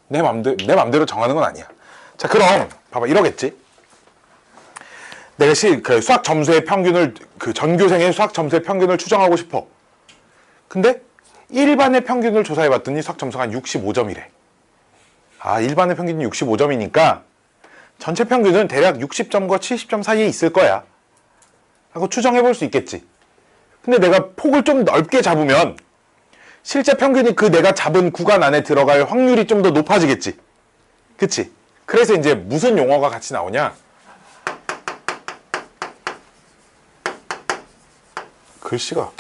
내 맘대로 정하는 건 아니야. 자, 그럼 봐봐, 이러겠지. 내가 그 수학 점수의 평균을, 그 전교생의 수학 점수의 평균을 추정하고 싶어. 근데 일반의 평균을 조사해봤더니 수학 점수가 한 65점이래. 아, 일반의 평균이 65점이니까 전체 평균은 대략 60점과 70점 사이에 있을 거야 하고 추정해볼 수 있겠지. 근데 내가 폭을 좀 넓게 잡으면 실제 평균이 그 내가 잡은 구간 안에 들어갈 확률이 좀 더 높아지겠지. 그치? 그래서 이제 무슨 용어가 같이 나오냐? 글씨가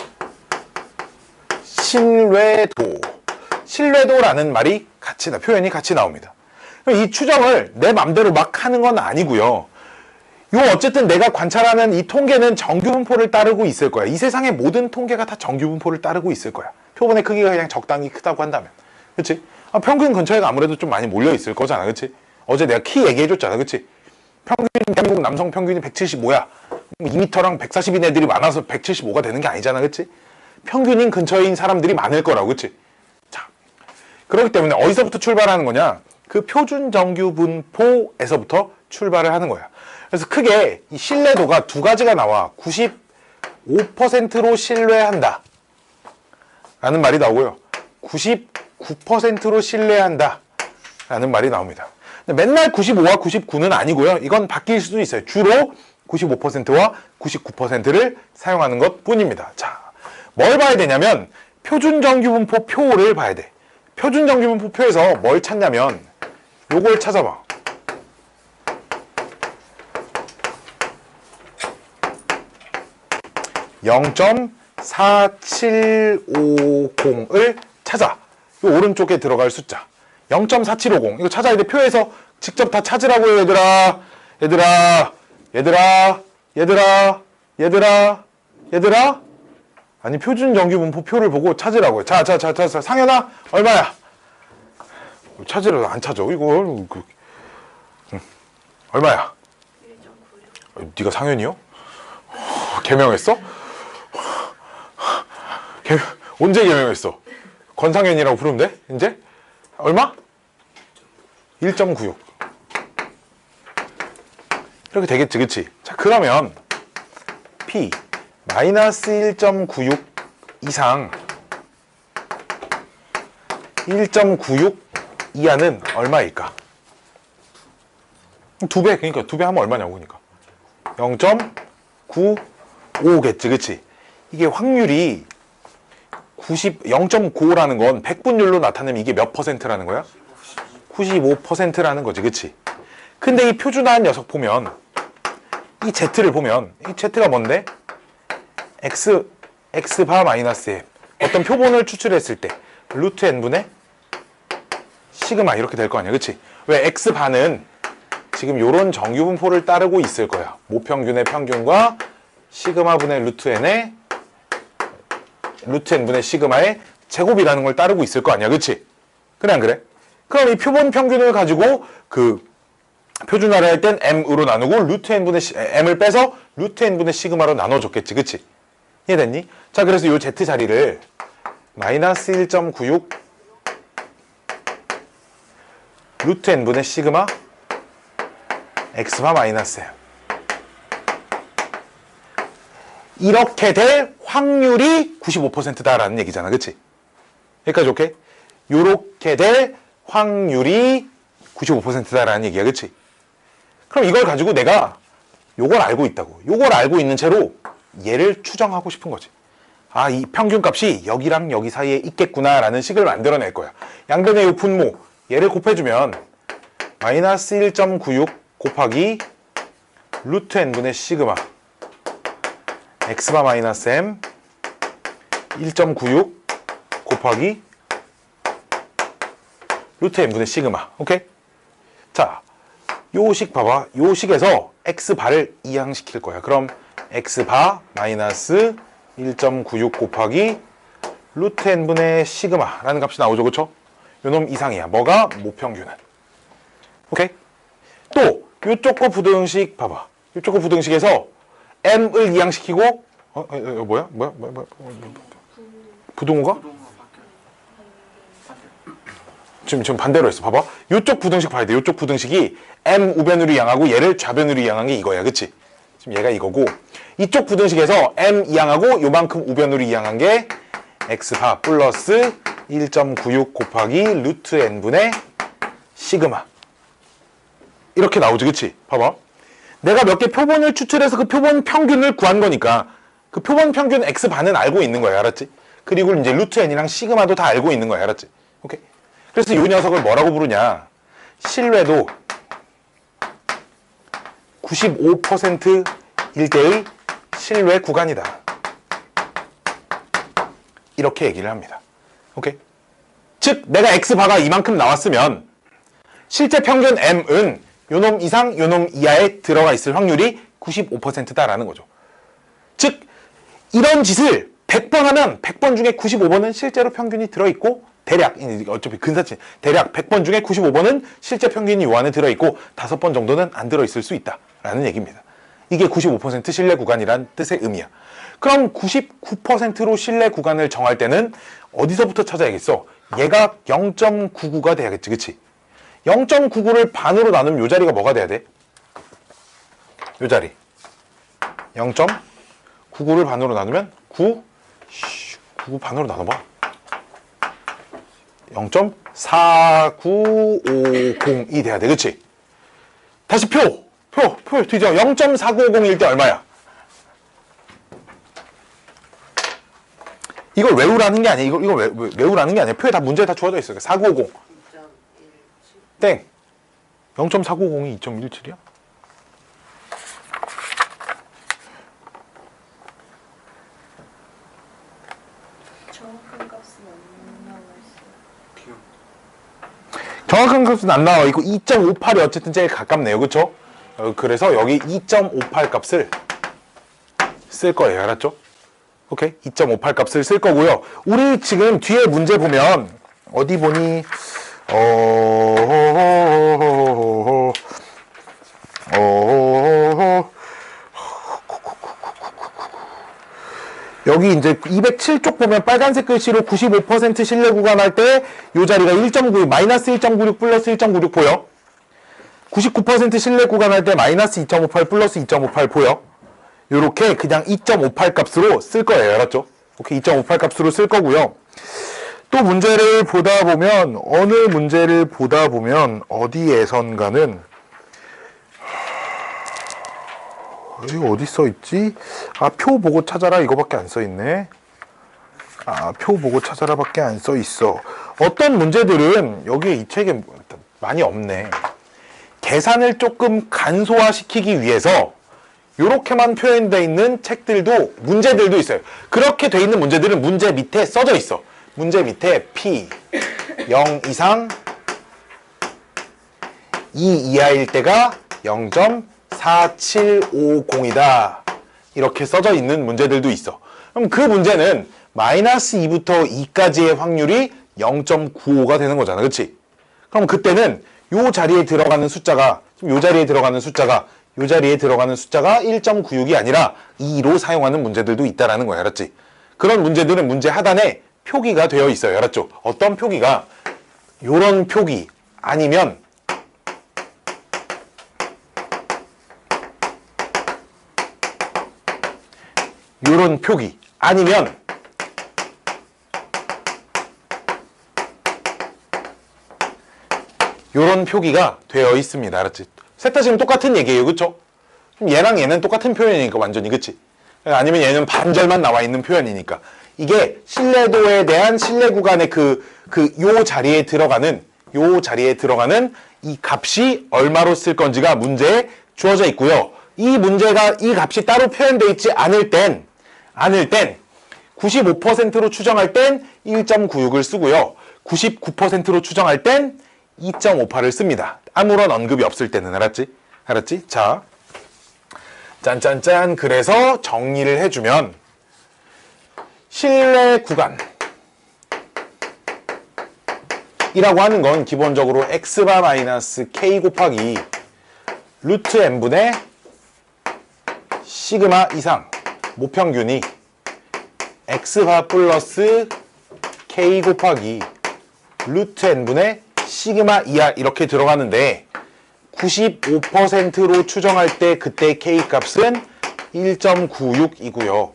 신뢰도라는 말이 표현이 같이 나옵니다. 이 추정을 내 맘대로 막 하는 건 아니고요. 요 어쨌든 내가 관찰하는 이 통계는 정규 분포를 따르고 있을 거야. 이 세상의 모든 통계가 다 정규 분포를 따르고 있을 거야. 표본의 크기가 그냥 적당히 크다고 한다면. 그치? 평균 근처에가 아무래도 좀 많이 몰려 있을 거잖아. 그치? 어제 내가 키 얘기해줬잖아. 그치? 평균, 대한민국 남성 평균이 175야. 2m랑 140인 애들이 많아서 175가 되는 게 아니잖아. 그치? 평균인 근처인 사람들이 많을 거라고. 그치? 자, 그렇기 때문에 어디서부터 출발하는 거냐? 그 표준 정규 분포에서부터 출발을 하는 거야. 그래서 크게 이 신뢰도가 두 가지가 나와. 95%로 신뢰한다 라는 말이 나오고요. 99%로 신뢰한다 라는 말이 나옵니다. 맨날 95와 99는 아니고요. 이건 바뀔 수도 있어요. 주로 95%와 99%를 사용하는 것 뿐입니다. 자, 뭘 봐야 되냐면 표준정규분포 표를 봐야 돼. 표준정규분포 표에서 뭘 찾냐면 요걸 찾아봐. 0.4750을 찾아. 이 오른쪽에 들어갈 숫자 0.4750 이거 찾아야 돼. 표에서 직접 다 찾으라고요. 얘들아 아니 표준 정규 분포 표를 보고 찾으라고요. 자 상현아 얼마야? 찾으라고. 안 찾아 이거. 얼마야? 1.96. 네가 상현이요? 개명했어? 언제 개명했어? 권상현이라고 부르면 돼? 이제? 얼마? 1.96 이렇게 되겠지, 그치? 자, 그러면 P 마이너스 1.96 이상 1.96 이하는 얼마일까? 2배, 그러니까 2배 하면 얼마냐고, 그러니까 0.95겠지, 그치? 이게 확률이 0.95라는 건 100분율로 나타내면 이게 몇 퍼센트라는 거야? 95%라는 거지, 그치? 근데 이 표준화한 녀석 보면 이 Z를 보면 이 Z가 뭔데? X바 마이너스 M 어떤 표본을 추출했을 때 루트 N분의 시그마 이렇게 될 거 아니야, 그치? 왜 X바는 지금 요런 정규분포를 따르고 있을 거야. 모평균의 평균과 시그마분의 루트 N분의 시그마의 제곱이라는 걸 따르고 있을 거 아니야, 그치? 그래 안 그래? 그럼 이 표본 평균을 가지고 그 표준화를 할 땐 M으로 나누고 루트 N분의 M을 빼서 루트 N분의 시그마로 나눠줬겠지, 그치? 이해됐니? 자, 그래서 요 Z 자리를 마이너스 1.96 루트 N분의 시그마 X바 마이너스 M 이렇게 될 확률이 95%다라는 얘기잖아, 그치? 여기까지 오케이? 요렇게 될 확률이 95%다라는 얘기야, 그치? 그럼 이걸 가지고 내가 요걸 알고 있다고. 요걸 알고 있는 채로 얘를 추정하고 싶은 거지. 아, 이 평균값이 여기랑 여기 사이에 있겠구나라는 식을 만들어낼 거야. 양변의 요 분모, 얘를 곱해주면 마이너스 1.96 곱하기 루트 N분의 시그마 X바 마이너스 M 1.96 곱하기 루트 N분의 시그마. 오케이? 자, 요 식 봐봐. 요 식에서 X바를 이항시킬 거야. 그럼 X바 마이너스 1.96 곱하기 루트 N분의 시그마라는 값이 나오죠, 그쵸? 요놈 이상이야. 뭐가? 모평균은. 오케이? 또 요쪽 거 부등식 봐봐. 요쪽 거 부등식에서 M을 이항시키고 뭐야? 부등호가? 지금 반대로 했어. 봐봐. 요쪽 부등식 봐야 돼. 요쪽 부등식이 M 우변으로 이항하고 얘를 좌변으로 이항한 게 이거야. 그치? 지금 얘가 이거고 이쪽 부등식에서 M 이항하고 요만큼 우변으로 이항한 게 X바 플러스 1.96 곱하기 루트 N분의 시그마 이렇게 나오지, 그치? 봐봐. 내가 몇 개 표본을 추출해서 그 표본 평균을 구한 거니까 그 표본 평균 X반은 알고 있는 거야, 알았지? 그리고 이제 루트 N이랑 시그마도 다 알고 있는 거야, 알았지? 오케이? 그래서 이 녀석을 뭐라고 부르냐? 신뢰도 95%일 때의 신뢰 구간이다. 이렇게 얘기를 합니다. 오케이? 즉 내가 X바가 이만큼 나왔으면 실제 평균 M은 요놈 이상, 요놈 이하에 들어가 있을 확률이 95%다라는 거죠. 즉, 이런 짓을 100번 하면 100번 중에 95번은 실제로 평균이 들어있고, 대략, 어차피 근사치, 대략 100번 중에 95번은 실제 평균이 요 안에 들어있고, 5번 정도는 안 들어있을 수 있다라는 얘기입니다. 이게 95% 신뢰 구간이란 뜻의 의미야. 그럼 99%로 신뢰 구간을 정할 때는 어디서부터 찾아야겠어? 얘가 0.99가 돼야겠지, 그치? 0.99를 반으로 나누면 요 자리가 뭐가 돼야 돼? 요 자리. 0.99를 반으로 나누면 99 반으로 나눠봐. 0.4950이 돼야 돼, 그치? 다시 표 뒤져. 0.4950일 때 얼마야? 이걸 외우라는 게 아니야. 이걸 외우라는 게 아니야. 표에 다 문제에 다 주어져 있어. 4950. 2.17. 땡. 0.4950이 2.17이야? 정확한 값은 안 나와 있어요. 정확한 값은 안 나와. 이거 2.58이 어쨌든 제일 가깝네요. 그쵸? 그래서 여기 2.58 값을 쓸 거예요. 알았죠? 오케이. 2.58 값을 쓸 거고요. 우리 지금 뒤에 문제 보면 어디 보니 여기 이제 207쪽 보면 빨간색 글씨로 95% 신뢰 구간 할 때 이 자리가 1.96, 마이너스 1.96 플러스 1.96 보여? 99% 신뢰 구간 할 때 마이너스 2.58 플러스 2.58 보여? 요렇게 그냥 2.58 값으로 쓸 거예요. 알았죠? 오케이. 2.58 값으로 쓸 거고요. 또 문제를 보다 보면, 어느 문제를 보다 보면 어디에선가는 이거 어디 써 있지? 아, 표 보고 찾아라 이거밖에 안 써 있네. 아, 표 보고 찾아라 밖에 안 써 있어. 어떤 문제들은 여기에 이 책에 많이 없네. 계산을 조금 간소화시키기 위해서 요렇게만 표현되어 있는 책들도, 문제들도 있어요. 그렇게 돼 있는 문제들은 문제 밑에 써져 있어. 문제 밑에 P 0 이상 2 이하일 때가 0.4750이다. 이렇게 써져 있는 문제들도 있어. 그럼 그 문제는 마이너스 2부터 2까지의 확률이 0.95가 되는 거잖아. 그치? 그럼 그때는 요 자리에 들어가는 숫자가, 요 자리에 들어가는 숫자가 1.96이 아니라 2로 사용하는 문제들도 있다라는 거야. 알았지? 그런 문제들은 문제 하단에 표기가 되어 있어요. 알았죠? 어떤 표기가, 요런 표기 아니면 요런 표기 아니면 요런 표기가 되어 있습니다. 알았지? 셋 다 지금 똑같은 얘기예요. 그쵸? 얘랑 얘는 똑같은 표현이니까 완전히. 그치? 아니면 얘는 반절만 나와 있는 표현이니까. 이게 신뢰도에 대한 신뢰 구간의 요 자리에 들어가는 이 값이 얼마로 쓸 건지가 문제에 주어져 있고요. 이 값이 따로 표현되어 있지 않을 땐 95%로 추정할 땐 1.96을 쓰고요. 99%로 추정할 땐 2.58을 씁니다. 아무런 언급이 없을 때는. 알았지? 자, 짠짠짠. 그래서 정리를 해주면 신뢰 구간 이라고 하는 건 기본적으로 x바 마이너스 k 곱하기 루트 n분의 시그마 이상 모평균이 x바 플러스 k 곱하기 루트 n분의 시그마 이하 이렇게 들어가는데 95%로 추정할 때 그때 k 값은 1.96이고요.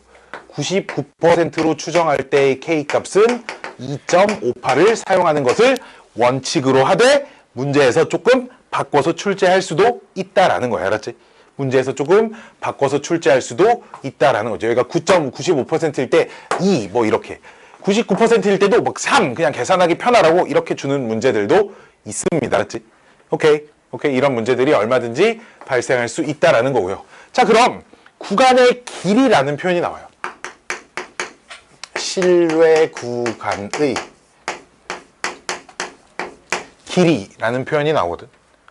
99%로 추정할 때의 k 값은 2.58을 사용하는 것을 원칙으로 하되 문제에서 조금 바꿔서 출제할 수도 있다라는 거야. 알았지? 문제에서 조금 바꿔서 출제할 수도 있다라는 거죠. 여기가 9.95%일 때 2, 뭐 이렇게. 99%일 때도 막 3, 그냥 계산하기 편하라고 이렇게 주는 문제들도 있습니다. 알았지? 오케이. 이런 문제들이 얼마든지 발생할 수 있다라는 거고요. 자, 그럼 구간의 길이라는 표현이 나와요. 신뢰 구간의 길이라는 표현이 나오거든.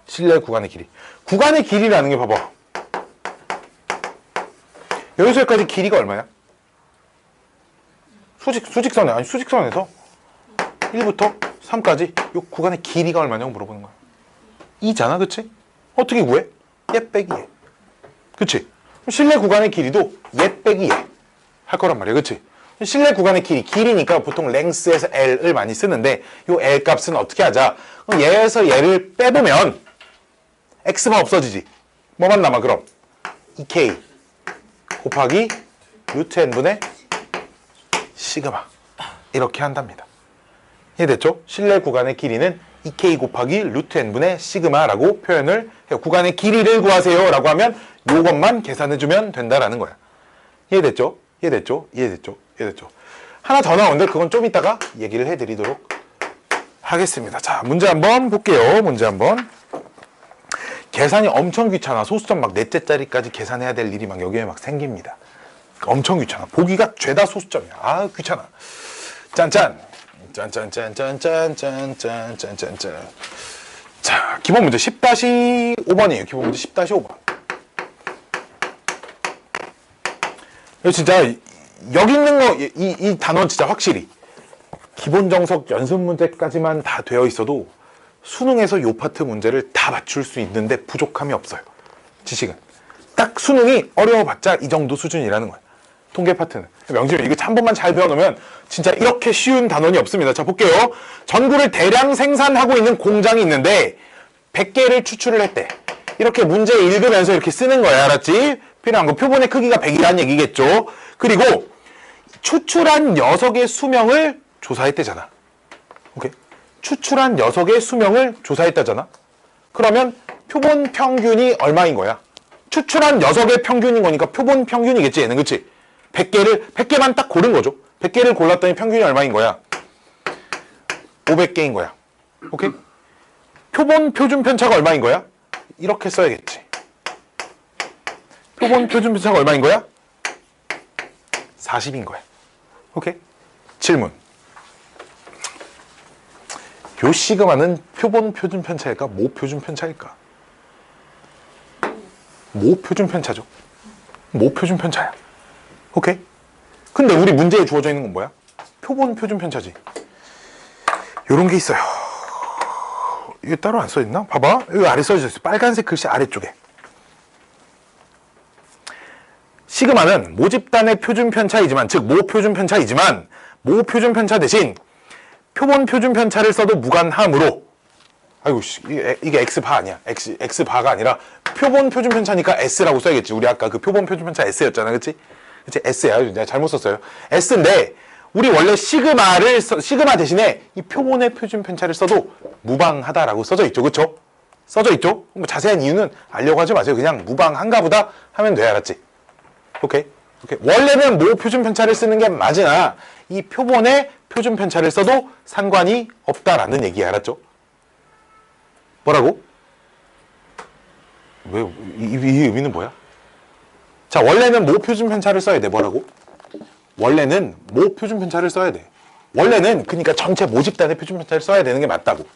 실내 구간의 길이. 구간의 길이라는 게 봐봐. 여기서 여기까지 길이가 얼마야? 수직선에, 아니 수직선에서 1부터 3까지 이 구간의 길이가 얼마냐고 물어보는 거야. 2잖아, 그치? 어떻게 구해? 얘 빼기 얘. 그치? 실내 구간의 길이도 얘 빼기 얘 할 거란 말이야, 그치? 실내 구간의 길이니까 보통 랭스에서 L을 많이 쓰는데 이 L 값은 어떻게 하자? 그럼 얘에서 얘를 빼보면 X만 없어지지. 뭐만 남아 그럼? 2K 곱하기 루트 N분의 시그마 이렇게 한답니다. 이해됐죠? 실내 구간의 길이는 2K 곱하기 루트 N분의 시그마라고 표현을 해요. 구간의 길이를 구하세요 라고 하면 요것만 계산해주면 된다라는 거야. 이해됐죠? 이해됐죠? 이해됐죠? 이해됐죠? 하나 더 나오는데 그건 좀 이따가 얘기를 해드리도록 하겠습니다. 자, 문제 한번 볼게요. 문제 한번. 계산이 엄청 귀찮아. 소수점 막 넷째짜리까지 계산해야 될 일이 막 여기에 막 생깁니다. 엄청 귀찮아. 보기가 죄다 소수점이야. 아, 귀찮아. 짠짠. 짠짠짠짠짠짠짠짠짠. 자, 기본 문제 10-5번이에요. 기본 문제 10-5번. 이거 진짜 여기 있는 거, 이 단원 진짜 확실히 기본 정석 연습 문제까지만 다 되어 있어도 수능에서 요 파트 문제를 다 맞출 수 있는데 부족함이 없어요. 지식은. 딱 수능이 어려워봤자 이 정도 수준이라는 거야. 통계 파트는. 명심해. 이거 한 번만 잘 배워놓으면 진짜 이렇게 쉬운 단원이 없습니다. 자, 볼게요. 전구를 대량 생산하고 있는 공장이 있는데 100개를 추출을 했대. 이렇게 문제 읽으면서 이렇게 쓰는 거야. 알았지? 필요한 거. 표본의 크기가 100이라는 얘기겠죠. 그리고 추출한 녀석의 수명을 조사했대잖아. 오케이? 추출한 녀석의 수명을 조사했다잖아. 그러면 표본 평균이 얼마인 거야? 추출한 녀석의 평균인 거니까 표본 평균이겠지, 얘는. 그치? 100개만 딱 고른 거죠. 100개를 골랐더니 평균이 얼마인 거야? 500개인 거야. 오케이? 표본 표준 편차가 얼마인 거야? 이렇게 써야겠지. 표본 표준 편차가 얼마인 거야? 40인 거야. 오케이? 질문. 요 시그마는 표본 표준 편차일까? 모 표준 편차일까? 모 표준 편차죠. 모 표준 편차야. 오케이? 근데 우리 문제에 주어져 있는 건 뭐야? 표본 표준 편차지. 요런 게 있어요. 이게 따로 안 써있나? 봐봐. 여기 아래 써져 있어. 빨간색 글씨 아래쪽에. 시그마는 모집단의 표준 편차이지만, 즉 모 표준 편차이지만, 모 표준 편차 대신 표본 표준 편차를 써도 무관하므로, 아이고, 이게 X바 아니야. X바가 아니라 표본 표준 편차니까 S라고 써야겠지. 우리 아까 그 표본 표준 편차 S였잖아. 그치? 그치? S야. 내가 잘못 썼어요. S인데, 우리 원래 시그마 대신에 이 표본의 표준 편차를 써도 무방하다라고 써져 있죠. 그쵸? 써져 있죠? 뭐 자세한 이유는 알려고 하지 마세요. 그냥 무방한가 보다 하면 돼. 알았지? 오케이? 오케이. 원래는 모 표준 편차를 쓰는 게 맞으나 이 표본의 표준 편차를 써도 상관이 없다라는 얘기. 알았죠? 뭐라고? 왜, 이 의미는 뭐야? 자, 원래는 모 표준 편차를 써야 돼. 뭐라고? 원래는 모 표준 편차를 써야 돼. 원래는 그러니까 전체 모집단의 표준 편차를 써야 되는 게 맞다고.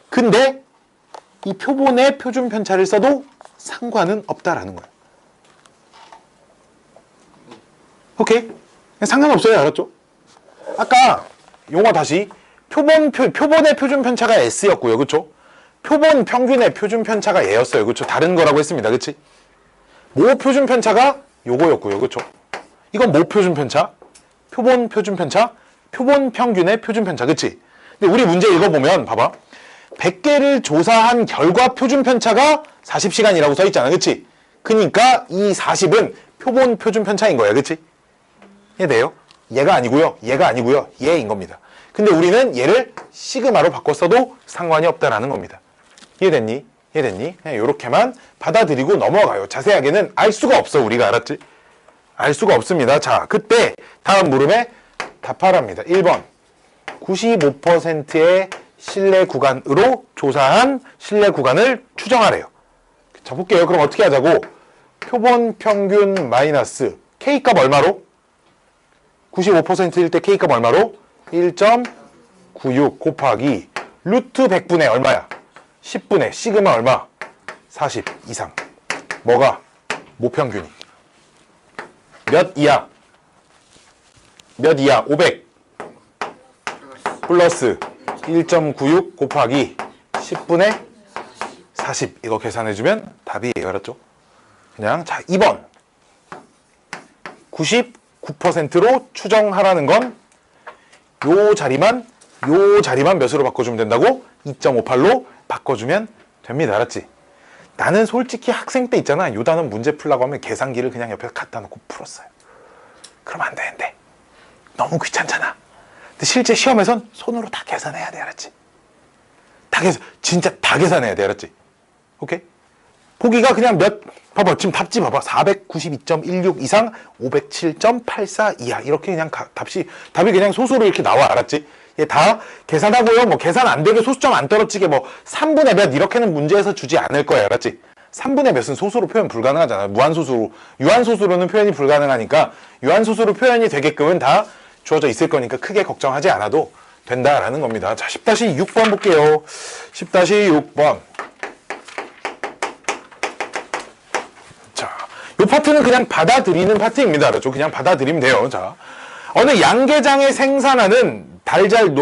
근데 이 표본의 표준 편차를 써도 상관은 없다라는 거야. 오케이? 상관없어요. 알았죠? 아까 용어 다시. 표본의 표준 편차가 S였고요. 그쵸? 표본 평균의 표준 편차가 얘였어요. 그쵸? 다른 거라고 했습니다. 그치? 모 표준 편차가 요거였고요. 그쵸? 이건 모 표준 편차, 표본 표준 편차, 표본 평균의 표준 편차. 그치? 근데 우리 문제 읽어보면 봐봐. 100개를 조사한 결과 표준 편차가 40시간이라고 써 있잖아. 그치? 그니까 이 40은 표본 표준 편차인 거야. 그치? 이해돼요? 얘가 아니고요. 얘가 아니고요. 얘인 겁니다. 근데 우리는 얘를 시그마로 바꿨어도 상관이 없다라는 겁니다. 이해됐니? 이해됐니? 그냥 요렇게만 받아들이고 넘어가요. 자세하게는 알 수가 없어. 우리가. 알았지? 알 수가 없습니다. 자, 그때 다음 물음에 답하랍니다. 1번 95%의 실내 구간으로 조사한 실내 구간을 추정하래요. 자, 볼게요. 그럼 어떻게 하자고? 표본 평균 마이너스 K값 얼마로? 95%일 때 K값 얼마로? 1.96 곱하기 루트 100분의 얼마야? 10분의 시그마 얼마? 40 이상. 뭐가? 모평균이. 몇 이하? 몇 이하? 500 플러스 1.96 곱하기 10분의 40. 이거 계산해주면 답이에요. 알았죠? 그냥 자 2번 99%로 추정하라는 건 요 자리만 몇으로 바꿔주면 된다고? 2.58로 바꿔주면 됩니다. 알았지? 나는 솔직히 학생 때 있잖아. 요 단원 문제 풀라고 하면 계산기를 그냥 옆에 갖다 놓고 풀었어요. 그러면 안 되는데 너무 귀찮잖아. 근데 실제 시험에선 손으로 다 계산해야 돼. 알았지? 진짜 다 계산해야 돼. 알았지? 오케이? 보기가 그냥 봐봐. 지금 답지 봐봐. 492.16 이상 507.84 이하. 이렇게 그냥 답이 그냥 소수로 이렇게 나와. 알았지? 얘 다 계산하고요. 뭐 계산 안 되게 소수점 안 떨어지게 뭐 3분의 몇 이렇게는 문제에서 주지 않을 거야. 알았지? 3분의 몇은 소수로 표현 불가능하잖아. 무한소수로. 유한소수로는 표현이 불가능하니까 유한소수로 표현이 되게끔은 다 주어져 있을 거니까 크게 걱정하지 않아도 된다라는 겁니다. 자, 10-6번 볼게요. 10-6번. 자, 요 파트는 그냥 받아들이는 파트입니다. 알았죠? 그냥 받아들이면 돼요. 자, 어느 양계장에 생산하는 달걀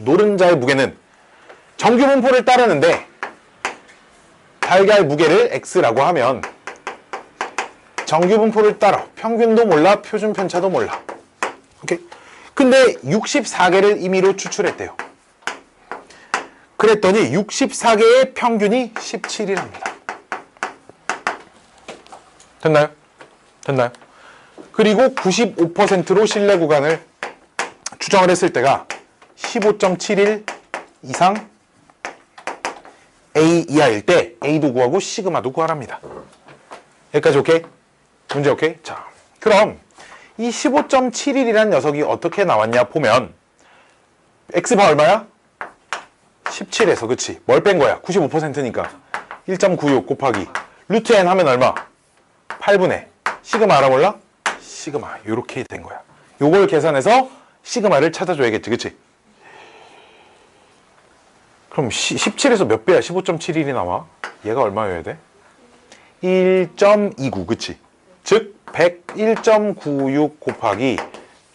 노른자의 무게는 정규 분포를 따르는데 달걀 무게를 x라고 하면 정규 분포를 따라 평균도 몰라 표준 편차도 몰라. 오케이? 근데 64개를 임의로 추출했대요. 그랬더니 64개의 평균이 17이랍니다. 됐나요? 됐나요? 그리고 95%로 신뢰 구간을 추정을 했을 때가 15.71 이상 A 이하일 때 A도 구하고 시그마도 구하랍니다. 여기까지 오케이? 문제 오케이? 자, 그럼 이 15.71이라는 녀석이 어떻게 나왔냐 보면 X바 얼마야? 17에서 그치? 뭘 뺀 거야? 95%니까 1.96 곱하기 루트 n 하면 얼마? 8분의 시그마 알아볼라? 시그마 요렇게 된 거야. 요걸 계산해서 시그마를 찾아줘야겠지, 그치? 그럼 17에서 몇 배야? 15.71이 나와? 얘가 얼마여야 돼? 1.29, 그치? 즉 101.96 곱하기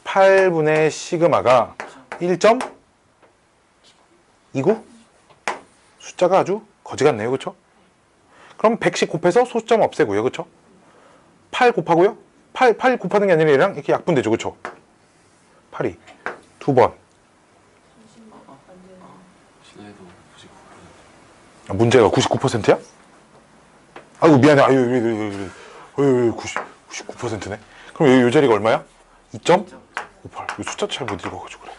8분의 시그마가 1.29? 숫자가 아주 거지 같네요, 그쵸? 그럼 110 곱해서 소수점 없애고요, 그쵸? 8 곱하고요? 8 곱하는 게 아니라 얘랑 이렇게 약분되죠, 그쵸? 8이 두 번. 문제가 99%야? 아이고 미안해. 아유 99%네. 그럼 이 자리가 얼마야? 2.58. 이 숫자 잘 못 읽어가지고 그래.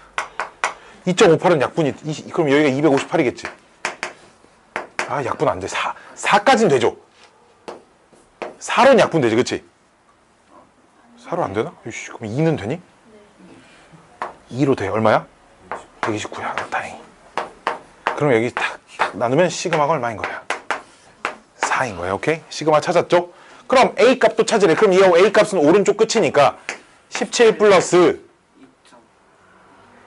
2.58은 약분이 그럼 여기가 258이겠지. 아 약분 안 돼. 4까지는 되죠. 4는 약분되지, 그치? 4로 안 되나? 그럼 2는 되니? 2로 돼. 얼마야? 129야. 다행히. 그럼 여기 탁 나누면 시그마가 얼마인 거야? 4인 거야. 오케이? 시그마 찾았죠? 그럼 A 값도 찾으래. 그럼 이 A 값은 오른쪽 끝이니까 17 플러스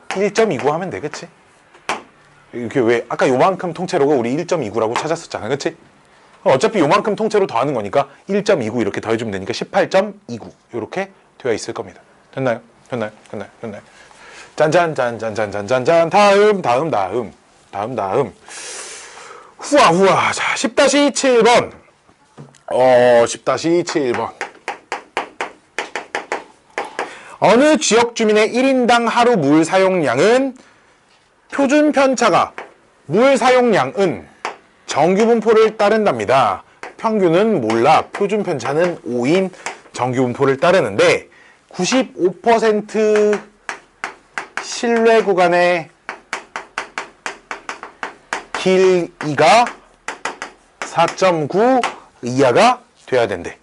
1.29 하면 돼. 그치? 이렇게 왜 아까 요만큼 통째로가 우리 1.29라고 찾았었잖아. 그치? 어차피 요만큼 통째로 더하는 거니까 1.29 이렇게 더해주면 되니까 18.29 이렇게 되어 있을 겁니다. 됐나요? 됐나요? 짠짠짠짠짠짠짠 다음 후아 자 10-7번 10-7번 어느 지역 주민의 1인당 하루 물 사용량은 표준 편차가 물 사용량은 정규 분포를 따른답니다. 평균은 몰라 표준 편차는 5인 정규 분포를 따르는데 95% 신뢰 구간의 길이가 4.9 이하가 돼야 된대.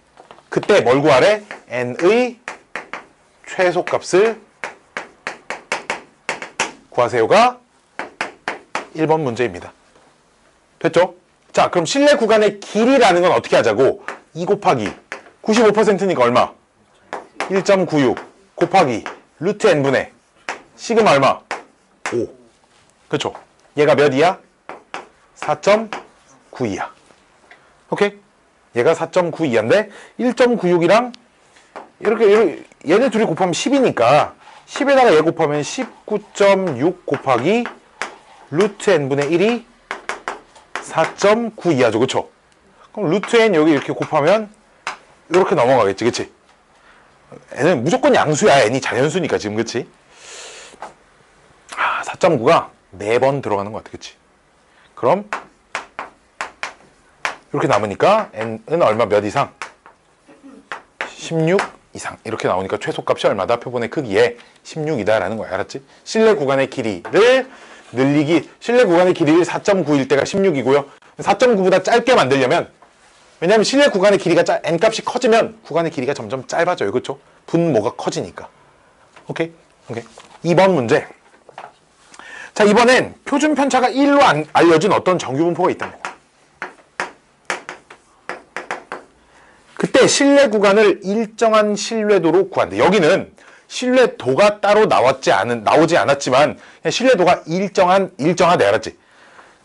그때 뭘 구하래? n의 최소값을 구하세요가 1번 문제입니다. 됐죠? 자, 그럼 실내 구간의 길이라는 건 어떻게 하자고? 2 곱하기 95%니까 얼마? 1.96 곱하기 루트 n분의 시그마 얼마? 5. 그쵸? 얘가 몇이야? 4.92야. 오케이? 얘가 4.92인데 1.96이랑 이렇게 얘네 둘이 곱하면 10이니까 10에다가 얘 곱하면 19.6 곱하기 루트 n분의 1이 4.92하죠. 그쵸? 그럼 루트 n 여기 이렇게 곱하면 이렇게 넘어가겠지. 그치? n은 무조건 양수야. n이 자연수니까 지금. 그치? 4.9가 4번 들어가는 것 같아. 그치? 그럼 이렇게 남으니까 n은 얼마 몇 이상? 16 이상. 이렇게 나오니까 최소값이 얼마다? 표본의 크기에 16이다 라는 거야. 알았지? 실내 구간의 길이를 늘리기, 실내 구간의 길이를 4.9일 때가 16이고요 4.9보다 짧게 만들려면, 왜냐하면 실내 구간의 길이가 n값이 커지면 구간의 길이가 점점 짧아져요. 그렇죠? 분모가 커지니까. 오케이? 오케이. 2번 문제. 자, 이번엔 표준 편차가 1로 알려진 어떤 정규 분포가 있답니다. 그때 실내 구간을 일정한 신뢰도로 구한대. 여기는 신뢰도가 따로 나오지 않았지만 그냥 신뢰도가 일정하대. 알았지?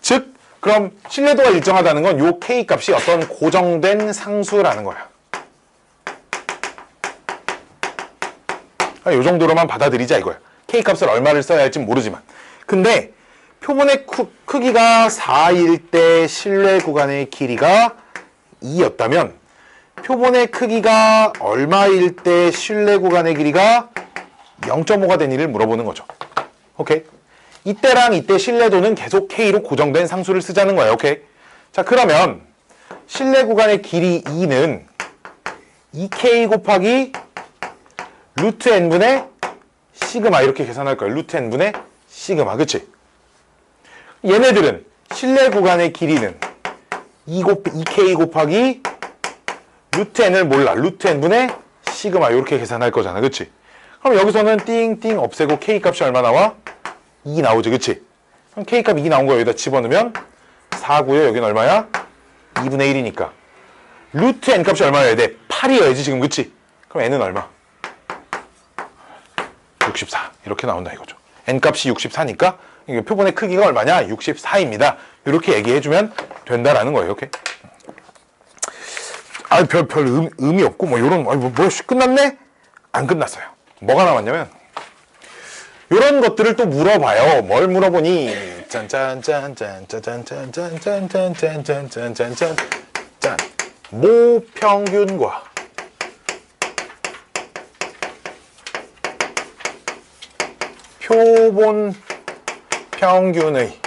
즉 그럼 신뢰도가 일정하다는 건 요 K 값이 어떤 고정된 상수라는 거야. 요 정도로만 받아들이자 이거야. K 값을 얼마를 써야 할지 모르지만. 근데 표본의 크기가 4일 때 실내 구간의 길이가 2였다면 표본의 크기가 얼마일 때 실내 구간의 길이가 0.5가 된 일을 물어보는 거죠. 오케이? 이때랑 이때 신뢰도는 계속 K로 고정된 상수를 쓰자는 거예요. 오케이? 자, 그러면 실내 구간의 길이 2는 2K 곱하기 루트 n분의 시그마 이렇게 계산할 거예요. 루트 n분의 시그마. 그치? 얘네들은 실내 구간의 길이는 2K 곱하기 루트 n을 몰라. 루트 n분의 시그마 이렇게 계산할 거잖아. 그치? 그럼 여기서는 띵띵 없애고 K 값이 얼마 나와? 2 나오지. 그치? 그럼 K 값 2 나온 거 여기다 집어넣으면 4고요. 여긴 얼마야? 2분의 1이니까. 루트 n 값이 얼마여야 돼? 8이어야지 지금. 그치? 그럼 n은 얼마? 64. 이렇게 나온다 이거죠. n 값이 64니까 표본의 크기가 얼마냐? 64입니다. 이렇게 얘기해주면 된다라는 거예요. 오케이? 별 의미 없고 뭐 요런 끝났네? 안 끝났어요. 뭐가 남았냐면 요런 것들을 또 물어봐요. 뭘 물어보니 짠짠짠짠짠짠짠짠짠짠짠짠짠짠 모평균과 표본 평균의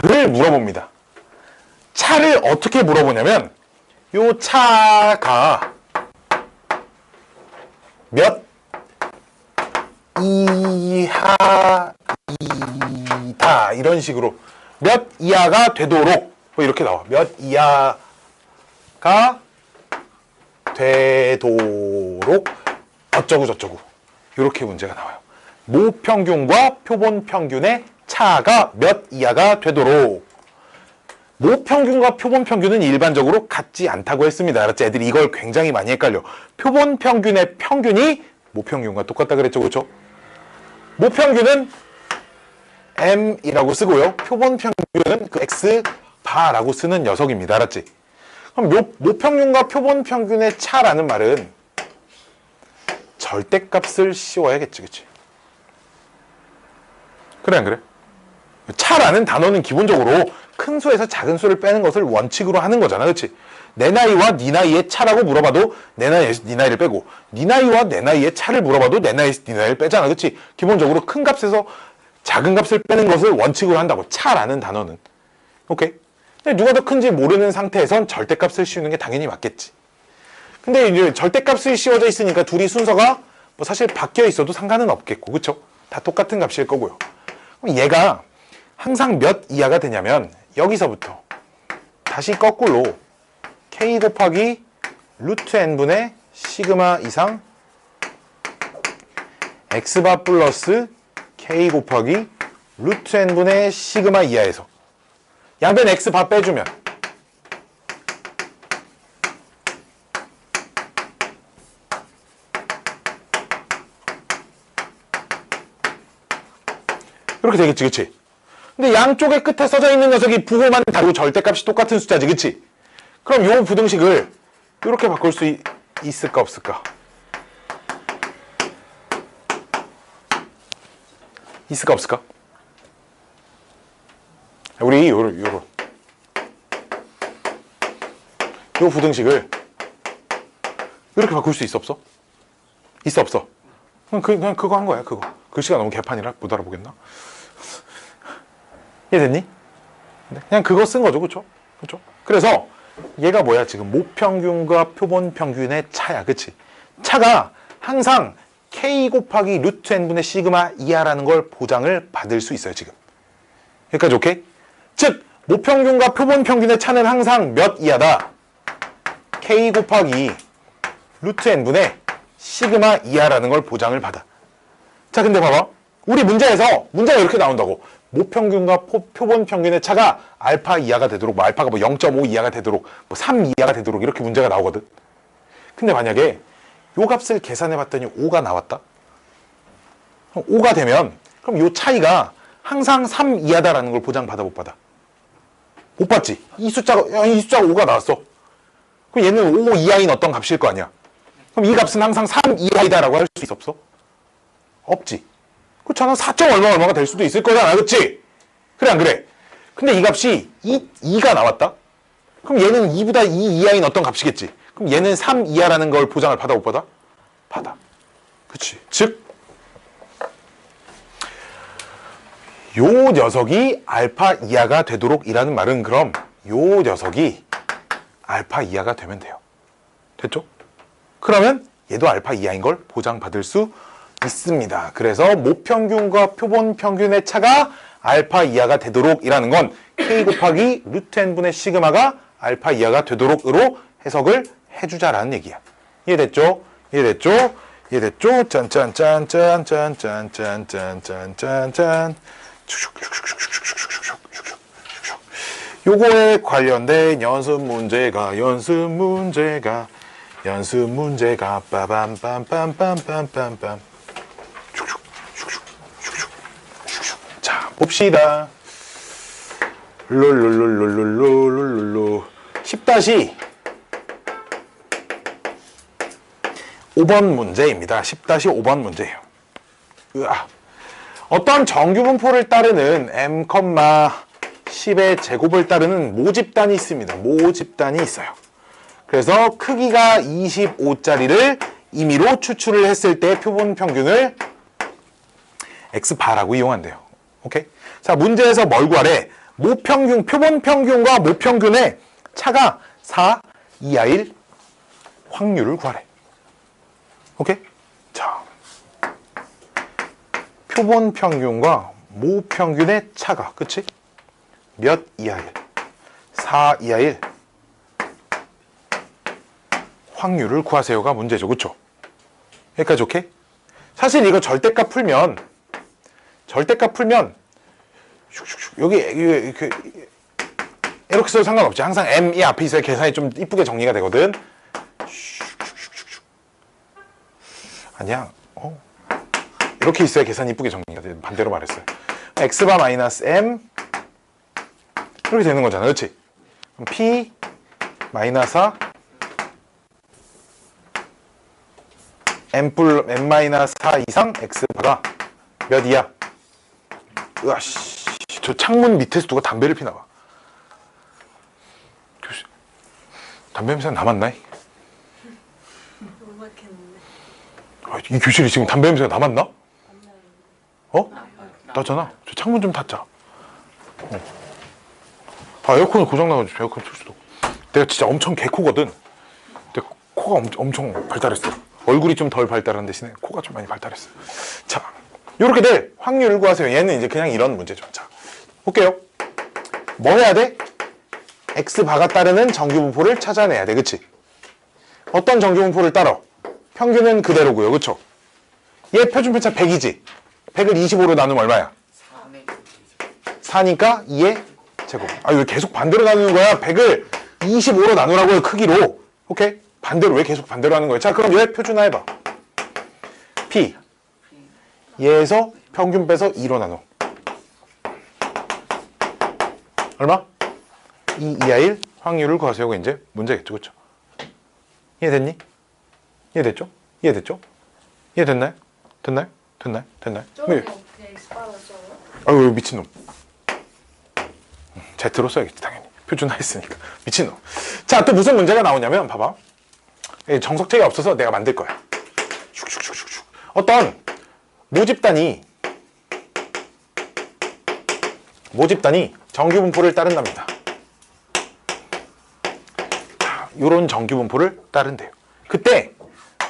차를 물어봅니다. 차를 어떻게 물어보냐면 요 차가 몇 이하이다 이런 식으로 몇 이하가 되도록 뭐 이렇게 나와. 몇 이하가 되도록 어쩌고 저쩌고 이렇게 문제가 나와요. 모평균과 표본 평균의 차가 몇 이하가 되도록. 모평균과 표본 평균은 일반적으로 같지 않다고 했습니다. 알았지? 애들이 이걸 굉장히 많이 헷갈려. 표본 평균의 평균이 모평균과 똑같다 그랬죠. 그렇죠? 모평균은 m이라고 쓰고요. 표본 평균은 그 x바라고 쓰는 녀석입니다. 알았지? 그럼 모평균과 표본 평균의 차라는 말은 절대값을 씌워야겠지. 그치? 그래 안 그래? 차라는 단어는 기본적으로 큰 수에서 작은 수를 빼는 것을 원칙으로 하는 거잖아. 그치? 내 나이와 네 나이의 차라고 물어봐도 내 나이에서 네 나이를 빼고 네 나이와 내 나이의 차를 물어봐도 내 나이에서 네 나이를 빼잖아. 그치? 기본적으로 큰 값에서 작은 값을 빼는 것을 원칙으로 한다고. 차라는 단어는. 오케이? 근데 누가 더 큰지 모르는 상태에선 절대값을 씌우는 게 당연히 맞겠지. 근데 이제 절대값이 씌워져 있으니까 둘이 순서가 뭐 사실 바뀌어 있어도 상관은 없겠고. 그쵸? 다 똑같은 값일 거고요. 그럼 얘가 항상 몇 이하가 되냐면 여기서부터 다시 거꾸로 K 곱하기 루트 n분의 시그마 이상 x바 플러스 K 곱하기 루트 n분의 시그마 이하에서 양변 x바 빼주면 이렇게 되겠지, 그치? 근데 양쪽의 끝에 써져 있는 녀석이 부호만 다르고 절대값이 똑같은 숫자지, 그치? 그럼 요 부등식을 이렇게 바꿀 수 있을까, 없을까? 있을까, 없을까? 우리 요 부등식을 이렇게 바꿀 수 있어, 없어? 있어, 없어? 그냥 그거 한 거야, 그거. 글씨가 너무 개판이라 못 알아보겠나? 이해됐니? 그냥 그거 쓴 거죠, 그쵸? 그쵸? 그래서 얘가 뭐야, 지금 모평균과 표본평균의 차야, 그치? 차가 항상 K 곱하기 루트 N분의 시그마 이하라는 걸 보장을 받을 수 있어요, 지금. 여기까지 오케이? 즉, 모평균과 표본평균의 차는 항상 몇 이하다? K 곱하기 루트 N분의 시그마 이하라는 걸 보장을 받아. 자, 근데 봐봐. 우리 문제가 이렇게 나온다고. 모평균과 표본평균의 차가 알파 이하가 되도록, 뭐 알파가 뭐 0.5 이하가 되도록, 뭐 3 이하가 되도록 이렇게 문제가 나오거든. 근데 만약에 요 값을 계산해 봤더니 5가 나왔다. 5가 되면 그럼 요 차이가 항상 3 이하다라는 걸 보장받아, 못 받아? 못 받지. 이 숫자가 5가 나왔어. 그럼 얘는 5 이하인 어떤 값일 거 아니야. 그럼 이 값은 항상 3 이하이다라고 할 수 있어, 없어? 없지. 그렇잖아. 4점 얼마가 될 수도 있을 거잖아, 그치? 그래, 안 그래? 근데 이 값이 2가 나왔다? 그럼 얘는 2보다 2 이하인 어떤 값이겠지? 그럼 얘는 3 이하라는 걸 보장을 받아, 못 받아? 받아. 그치? 즉, 요 녀석이 알파 이하가 되도록 이라는 말은 그럼 요 녀석이 알파 이하가 되면 돼요. 됐죠? 그러면 얘도 알파 이하인 걸 보장받을 수 있습니다. 그래서 모평균과 표본평균의 차가 알파 이하가 되도록 이라는 건 K 곱하기 루트 N분의 시그마가 알파 이하가 되도록으로 해석을 해주자라는 얘기야. 이해됐죠? 이해됐죠? 이해됐죠? 짠짠짠짠짠짠짠짠짠짠. 요거에 관련된 연습 문제가 빠밤빰빰빰빰빰빰. 자, 봅시다. 롤롤롤롤롤롤롤롤 10-5번 문제입니다. 10-5번 문제예요. 으아. 어떤 정규분포를 따르는 m, 10의 제곱을 따르는 모집단이 있습니다. 모집단이 있어요. 그래서 크기가 25짜리를 임의로 추출을 했을 때 표본평균을 x바라고 이용한대요. 오케이? 자, 문제에서 뭘 구하래? 표본평균과 모평균의 차가 4 이하일 확률을 구하래. 오케이? 자, 표본평균과 모평균의 차가, 그치? 몇 이하일? 4 이하일 확률을 구하세요가 문제죠, 그쵸? 여기까지 오케이? 사실 이거 절대값 풀면 여기 이렇게 써도 상관없지. 항상 m이 앞에 있어야 계산이 좀 이쁘게 정리가 되거든. 아니야. 이렇게 있어야 계산이 이쁘게 정리가 돼. 반대로 말했어요. x바 마이너스 m 이렇게 되는 거잖아, 그렇지? 그럼 p 마이너스 4 m 마이너스 4 이상 x바가 몇 이야? 으아씨, 저 창문 밑에서 누가 담배를 피나 봐. 교수, 담배 냄새가 남았나? 음악했는데. 이 교실이 지금 담배 냄새가 남았나? 나잖아. 저 창문 좀 닫자. 에어컨이 고장나가지고 에어컨 틀 수도. 내가 진짜 엄청 개코거든. 근데 코가 엄청 발달했어. 얼굴이 좀 덜 발달한 대신에 코가 좀 많이 발달했어. 자, 요렇게 될 확률을 구하세요. 얘는 이제 그냥 이런 문제죠. 자, 볼게요. 뭐 해야 돼? x바가 따르는 정규분포를 찾아내야 돼. 그치? 어떤 정규분포를 따라? 평균은 그대로고요. 그쵸? 얘 표준편차 100이지? 100을 25로 나누면 얼마야? 4니까 2의 제곱. 왜 계속 반대로 나누는 거야? 100을 25로 나누라고요. 크기로. 오케이? 반대로. 왜 계속 반대로 하는 거야? 자, 그럼 얘 표준화 해봐. P. 얘에서 평균 빼서 2로 나눠. 얼마? 2 이하 1 확률을 구하세요가 이제 문제겠죠. 그렇죠? 이해됐니? 이해됐죠? 이해됐죠? 이해됐나요? 됐나요? 됐나요? 됐나요? 저번에 어떻게 X 받았어요? 아유 미친놈. Z로 써야겠지 당연히. 표준화했으니까. 미친놈. 자, 또 무슨 문제가 나오냐면 봐봐. 정석책이 없어서 내가 만들 거야. 슉슉슉슉슉. 어떤 모집단이 정규분포를 따른답니다. 자, 요런 정규분포를 따른대요. 그때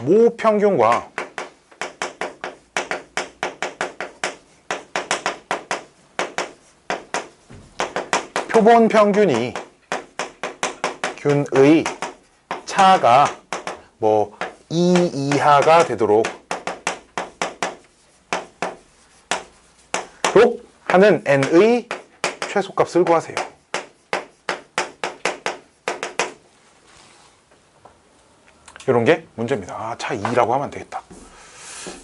모평균과 표본 평균이 균의 차가 뭐 2 이하가 되도록 하는 n의 최소값을 구하세요. 이런 게 문제입니다. 아, 차 2라고 하면 되겠다.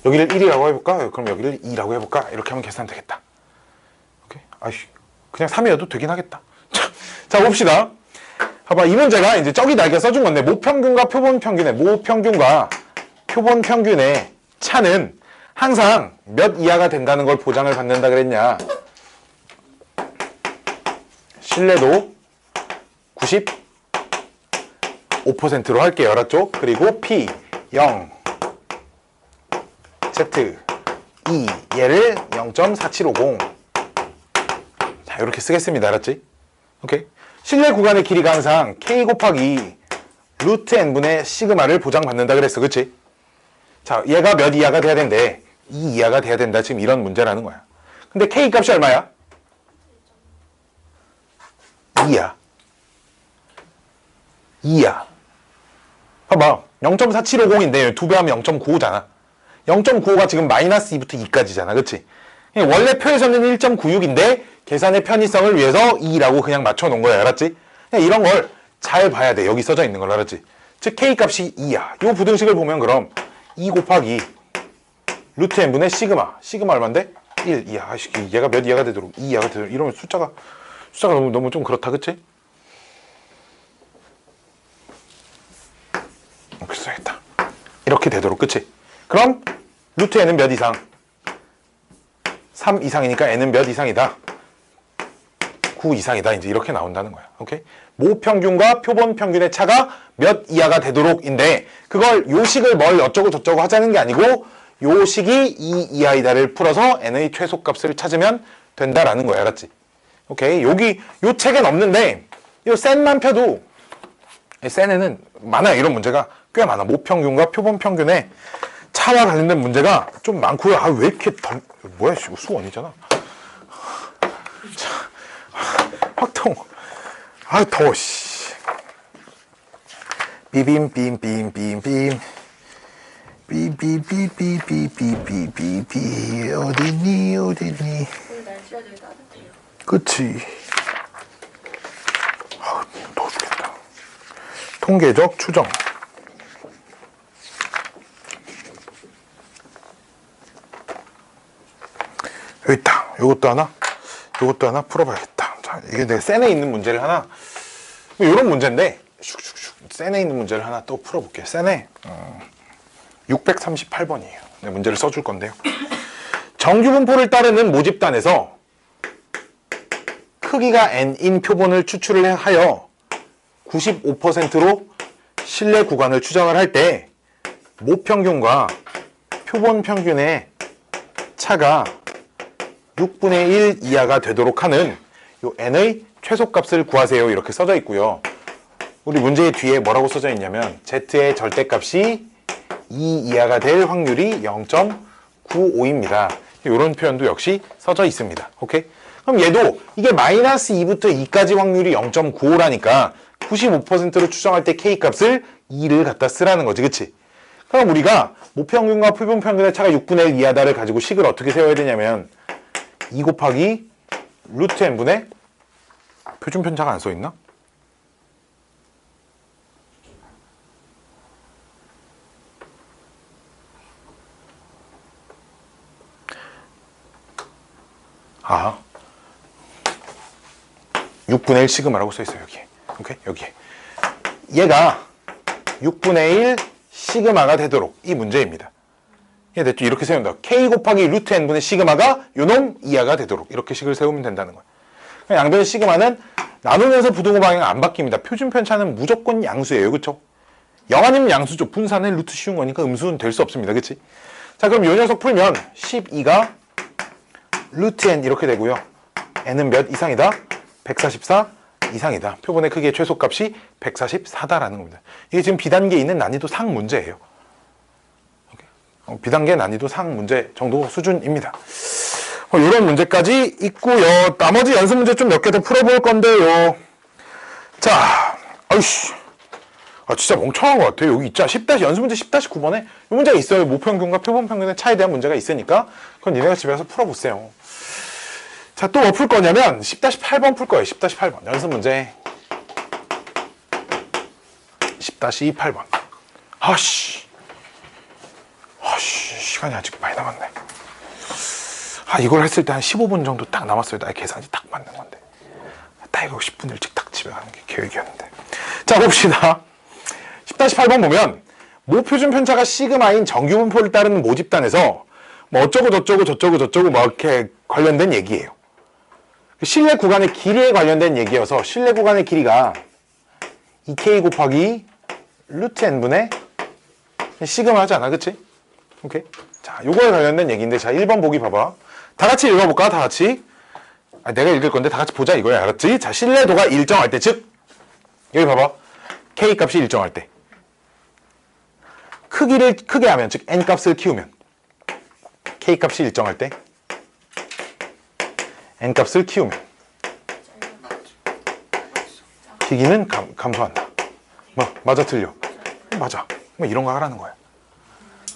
여기를 1이라고 해볼까? 그럼 여기를 2라고 해볼까? 이렇게 하면 계산 되겠다. 오케이? 아이씨, 그냥 3이어도 되긴 하겠다. 자, 봅시다. 봐봐, 이 문제가 이제 저기 날개 써준 건데, 모평균과 표본 평균의 차는 항상 몇 이하가 된다는 걸 보장을 받는다 그랬냐. 신뢰도 95%로 할게요. 알았죠? 그리고 P 0 Z 2 얘를 0.4750. 자, 이렇게 쓰겠습니다. 알았지? 오케이. 신뢰 구간의 길이가 항상 K 곱하기 루트 N분의 시그마를 보장받는다 그랬어. 그치? 자, 얘가 몇 이하가 돼야 된대? 2 이하가 돼야 된다. 지금 이런 문제라는 거야. 근데 K 값이 얼마야? 2야. 2야. 봐봐. 0.4750인데 2배 하면 0.95잖아. 0.95가 지금 마이너스 2부터 2까지잖아. 그치? 원래 표에서는 1.96인데 계산의 편의성을 위해서 2라고 그냥 맞춰놓은 거야. 알았지? 이런 걸 잘 봐야 돼. 여기 써져 있는 걸. 알았지? 즉 K 값이 2야. 이 부등식을 보면 그럼 2 곱하기 루트 n분의 시그마. 시그마 얼만데? 1 이하. 얘가 몇 이하가 되도록 2 이하가 되도록. 이러면 숫자가 너무 좀 그렇다. 그치? 이렇게 써야겠다. 이렇게 되도록. 그치? 그럼 루트 n은 몇 이상? 3 이상이니까 n은 몇 이상이다? 9 이상이다. 이제 이렇게 나온다는 거야. 오케이? 모평균과 표본 평균의 차가 몇 이하가 되도록인데, 그걸 요식을 뭘 어쩌고 저쩌고 하자는 게 아니고, 요식이 2 이하이다를 풀어서 n의 최소값을 찾으면 된다라는 거야. 알았지? 오케이? 여기 요 책엔 없는데, 요 센만 펴도 센에는 많아요. 이런 문제가 꽤 많아. 모평균과 표본 평균의 차와 관련된 문제가 좀 많고요. 아, 왜 이렇게 뭐야, 이거 수원이잖아. 확 더워. 아, 더워, 씨. 비빔빔빔빔빔. 비비비비비비비비. 어디니, 어디니. 오늘 날씨가 되게 따뜻해요. 그치. 아, 더워 죽겠다. 통계적 추정. 여기 있다. 요것도 하나 풀어봐야겠다. 자, 이게 내가 센에 있는 문제를 하나, 요런 문제인데, 슉슉슉. 센에 있는 문제를 하나 또 풀어볼게요. 센에, 638번이에요. 네, 문제를 써줄 건데요. 정규분포를 따르는 모집단에서 크기가 n인 표본을 추출을 하여 95%로 신뢰 구간을 추정을 할 때, 모평균과 표본 평균의 차가 6분의 1 이하가 되도록 하는 요 n의 최소값을 구하세요. 이렇게 써져 있고요. 우리 문제의 뒤에 뭐라고 써져 있냐면 z의 절대값이 2 이하가 될 확률이 0.95입니다. 이런 표현도 역시 써져 있습니다. 오케이? 그럼 얘도 이게 마이너스 2부터 2까지 확률이 0.95라니까 95%로 추정할 때 K값을 2를 갖다 쓰라는 거지. 그치? 그럼 우리가 모평균과 표본평균의 차가 6분의 1 이하다를 가지고 식을 어떻게 세워야 되냐면 2 곱하기 루트 n분의 표준편차가 안 써있나? 아, 6분의 1 시그마라고 써 있어요, 여기에. 오케이? 여기에. 얘가 6분의 1 시그마가 되도록 이 문제입니다. 됐죠? 이렇게 세우면 돼. K 곱하기 루트 n분의 시그마가 요놈 이하가 되도록 이렇게 식을 세우면 된다는 거예요. 양변의 시그마는 나누면서 부등호 방향 안 바뀝니다. 표준 편차는 무조건 양수예요. 그쵸? 0 아니면 양수죠. 분산은 루트 씌운 거니까 음수는 될 수 없습니다. 그치? 자, 그럼 요 녀석 풀면 12가 루트 n 이렇게 되고요. n은 몇 이상이다? 144 이상이다. 표본의 크기의 최소값이 144다라는 겁니다. 이게 지금 비단계에 있는 난이도 상 문제예요. 비단계 난이도 상 문제 정도 수준입니다. 이런 문제까지 있고요. 나머지 연습 문제 좀 몇 개 더 풀어볼 건데요. 자, 아이씨. 진짜 멍청한 것 같아요. 여기 있자. 연습 문제 10-9번에 이 문제가 있어요. 모평균과 표본평균의 차이에 대한 문제가 있으니까 그건 니네가 집에 가서 풀어보세요. 자, 또 뭐 풀 거냐면 10-8번 풀 거예요. 10-8번 연습 문제 10-8번. 시간이 아직 많이 남았네. 이걸 했을 때 한 15분 정도 딱 남았어요. 나의 계산이 딱 맞는 건데. 딱 이거 10분 일찍 딱 집에 가는 게 계획이었는데. 자, 봅시다. 10-8번 보면 모표준 편차가 시그마인 정규분포를 따르는 모집단에서 뭐 어쩌고 저쩌고 뭐 이렇게 관련된 얘기예요. 실내 구간의 길이에 관련된 얘기여서 실내 구간의 길이가 2K 곱하기 루트 n분의 시그마 하지 않아? 그치? 오케이. 자, 요거에 관련된 얘기인데, 자, 1번 보기 봐봐. 다 같이 읽어볼까? 다 같이. 내가 읽을 건데 다 같이 보자 이거야. 알았지? 자, 신뢰도가 일정할 때, 즉, 여기 봐봐. K 값이 일정할 때. 크기를 크게 하면, 즉, N 값을 키우면. K 값이 일정할 때. N 값을 키우면. 기기는 감소한다. 뭐, 맞아, 틀려? 맞아. 뭐 이런 거 하라는 거야.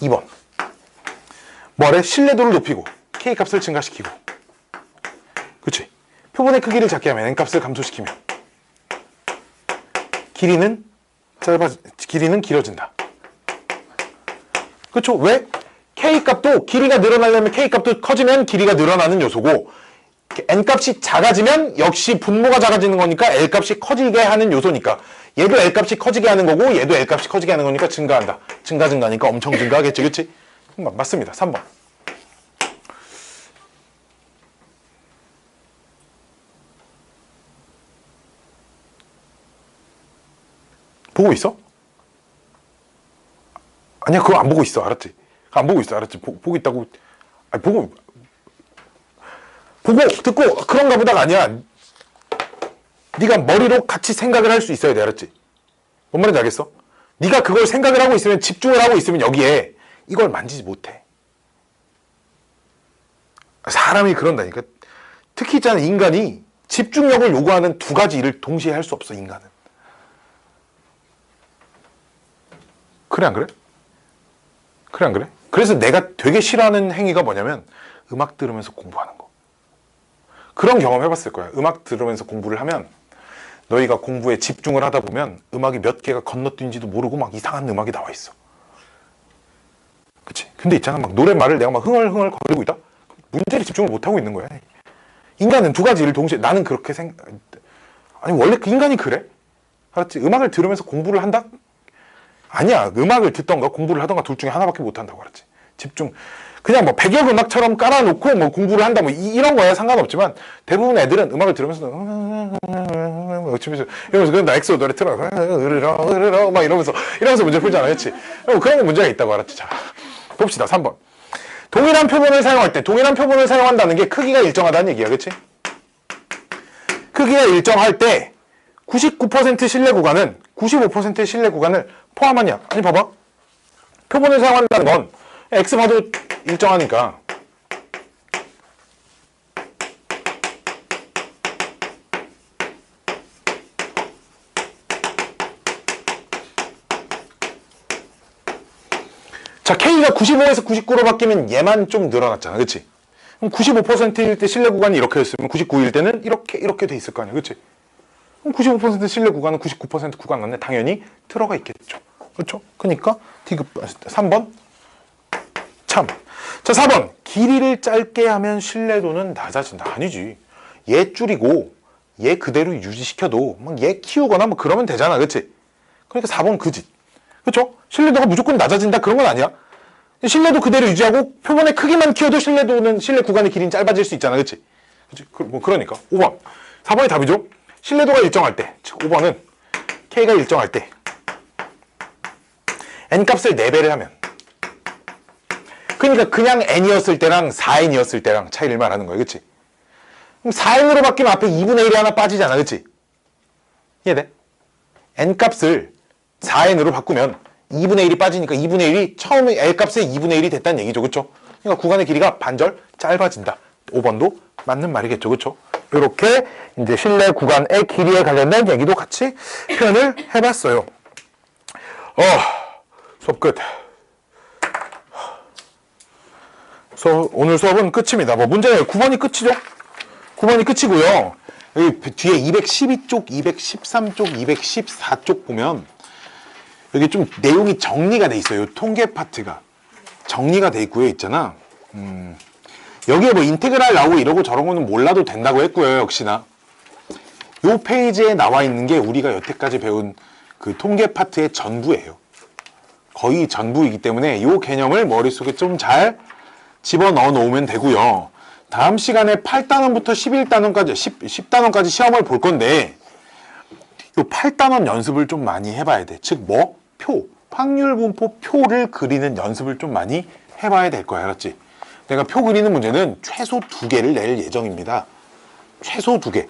2번. 뭐래? 신뢰도를 높이고 K 값을 증가시키고. 그치? 표본의 크기를 작게 하면 N 값을 감소시키면 길이는 길어진다. 그쵸? 왜? K 값도 길이가 늘어나려면 K 값도 커지면 길이가 늘어나는 요소고 N 값이 작아지면 역시 분모가 작아지는 거니까 L 값이 커지게 하는 요소니까 얘도 L 값이 커지게 하는 거고 얘도 L 값이 커지게 하는 거니까 증가한다. 증가니까 엄청 증가하겠지. 그치? 맞습니다. 3번. 보고 있어? 아니야, 그거 안 보고 있어. 알았지? 안 보고 있어. 알았지? 보고 있다고. 아니, 보고 듣고 그런가 보다가 아니야. 네가 머리로 같이 생각을 할 수 있어야 돼. 알았지? 뭔 말인지 알겠어? 네가 그걸 생각을 하고 있으면, 집중을 하고 있으면 여기에 이걸 만지지 못해. 사람이 그런다니까. 특히 있잖아, 인간이 집중력을 요구하는 두 가지 일을 동시에 할 수 없어. 인간은. 그래 안 그래? 그래 안 그래? 그래서 내가 되게 싫어하는 행위가 뭐냐면 음악 들으면서 공부하는 거. 그런 경험 해봤을 거야. 음악 들으면서 공부를 하면 너희가 공부에 집중을 하다 보면 음악이 몇 개가 건너뛴지도 모르고 막 이상한 음악이 나와 있어. 그치? 근데 있잖아, 막 노랫말을 내가 막 흥얼흥얼 거리고 있다? 문제를 집중을 못하고 있는 거야. 인간은 두 가지 일을 동시에, 나는 그렇게 아니, 원래 그 인간이 그래? 알았지? 음악을 들으면서 공부를 한다? 아니야. 음악을 듣던가 공부를 하던가 둘 중에 하나밖에 못 한다고. 알았지? 집중. 그냥 뭐 배경음악처럼 깔아놓고 뭐 공부를 한다 뭐 이런 거야 상관없지만 대부분 애들은 음악을 들으면서 이러면서 나 엑소 노래 틀어 막 이러면서 문제 풀잖아. 그렇지? 그런 거 문제가 있다고. 알았지? 자, 봅시다. 3번. 동일한 표본을 사용할 때 동일한 표본을 사용한다는 게 크기가 일정하다는 얘기야. 그렇지? 크기가 일정할 때 99% 신뢰 구간은 95%의 신뢰 구간을 포함하냐? 아니 봐봐. 표본을 사용한다는 건 X 봐도 일정하니까 자, K가 95에서 99로 바뀌면 얘만 좀 늘어났잖아. 그치? 그럼 95%일 때 신뢰 구간이 이렇게 됐으면 99일 때는 이렇게 돼 있을 거 아니야. 그치? 그럼 95% 신뢰 구간은 99% 구간 안에 당연히 들어가 있겠죠. 그렇죠? 그러니까 D급 3번 참. 자, 4번. 길이를 짧게 하면 신뢰도는 낮아진다. 아니지. 얘 줄이고 얘 그대로 유지시켜도 막 얘 키우거나 뭐 그러면 되잖아. 그치? 그러니까 4번 그짓. 그쵸? 신뢰도가 무조건 낮아진다 그런 건 아니야. 신뢰도 그대로 유지하고 표본의 크기만 키워도 신뢰 구간의 길이는 짧아질 수 있잖아. 그치? 그치? 뭐 그러니까 5번. 4번이 답이죠. 신뢰도가 일정할 때, 즉 5번은 K가 일정할 때 N값을 4배를 하면, 그러니까 그냥 N이었을 때랑 4N이었을 때랑 차이를 말하는 거야. 그치? 그럼 4N으로 바뀌면 앞에 2분의 1이 하나 빠지잖아. 그치? 이해돼? N값을 4N으로 바꾸면 2분의 1이 빠지니까 2분의 1이 처음에 L값의 2분의 1이 됐다는 얘기죠. 그쵸? 그러니까 구간의 길이가 반절 짧아진다. 5번도 맞는 말이겠죠. 그쵸? 이렇게 이제 신뢰 구간의 길이에 관련된 얘기도 같이 표현을 해봤어요. 수업 끝. 오늘 수업은 끝입니다. 뭐 문제는 9번이 끝이죠? 9번이 끝이고요. 여기 뒤에 212쪽, 213쪽, 214쪽 보면 여기 좀 내용이 정리가 돼 있어요. 통계 파트가 정리가 돼 있고요. 있잖아. 여기에 뭐 인테그랄 나오고 이러고 저런 거는 몰라도 된다고 했고요. 역시나 요 페이지에 나와 있는 게 우리가 여태까지 배운 그 통계 파트의 전부예요. 거의 전부이기 때문에 요 개념을 머릿속에 좀 잘 집어넣어 놓으면 되고요. 다음 시간에 8단원부터 11단원까지 10단원까지 시험을 볼 건데 요 8단원 연습을 좀 많이 해봐야 돼. 즉 뭐? 표, 확률 분포 표를 그리는 연습을 좀 많이 해봐야 될 거야. 알았지? 내가 표 그리는 문제는 최소 2개를 낼 예정입니다. 최소 2개.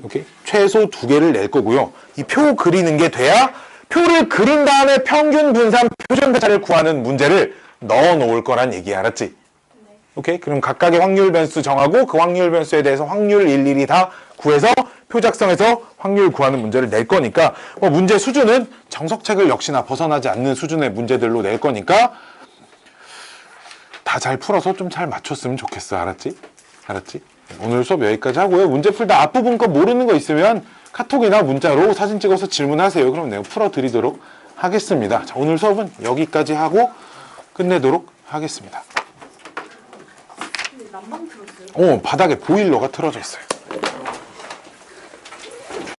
오케이? 최소 2개를 낼 거고요. 이 표 그리는 게 돼야 표를 그린 다음에 평균 분산 표준 배차를 구하는 문제를 넣어 놓을 거란 얘기야. 알았지? 네. 오케이? 그럼 각각의 확률 변수 정하고 그 확률 변수에 대해서 확률 일일이 다 구해서 표 작성해서 확률 구하는 문제를 낼 거니까 문제 수준은 정석책을 역시나 벗어나지 않는 수준의 문제들로 낼 거니까 다 잘 풀어서 좀 잘 맞췄으면 좋겠어. 알았지? 알았지? 오늘 수업 여기까지 하고요. 문제 풀다 앞부분 거 모르는 거 있으면 카톡이나 문자로 사진 찍어서 질문하세요. 그럼 내가 풀어드리도록 하겠습니다. 자, 오늘 수업은 여기까지 하고 끝내도록 하겠습니다. 근데 난방 틀었어요? 바닥에 보일러가 틀어져 있어요.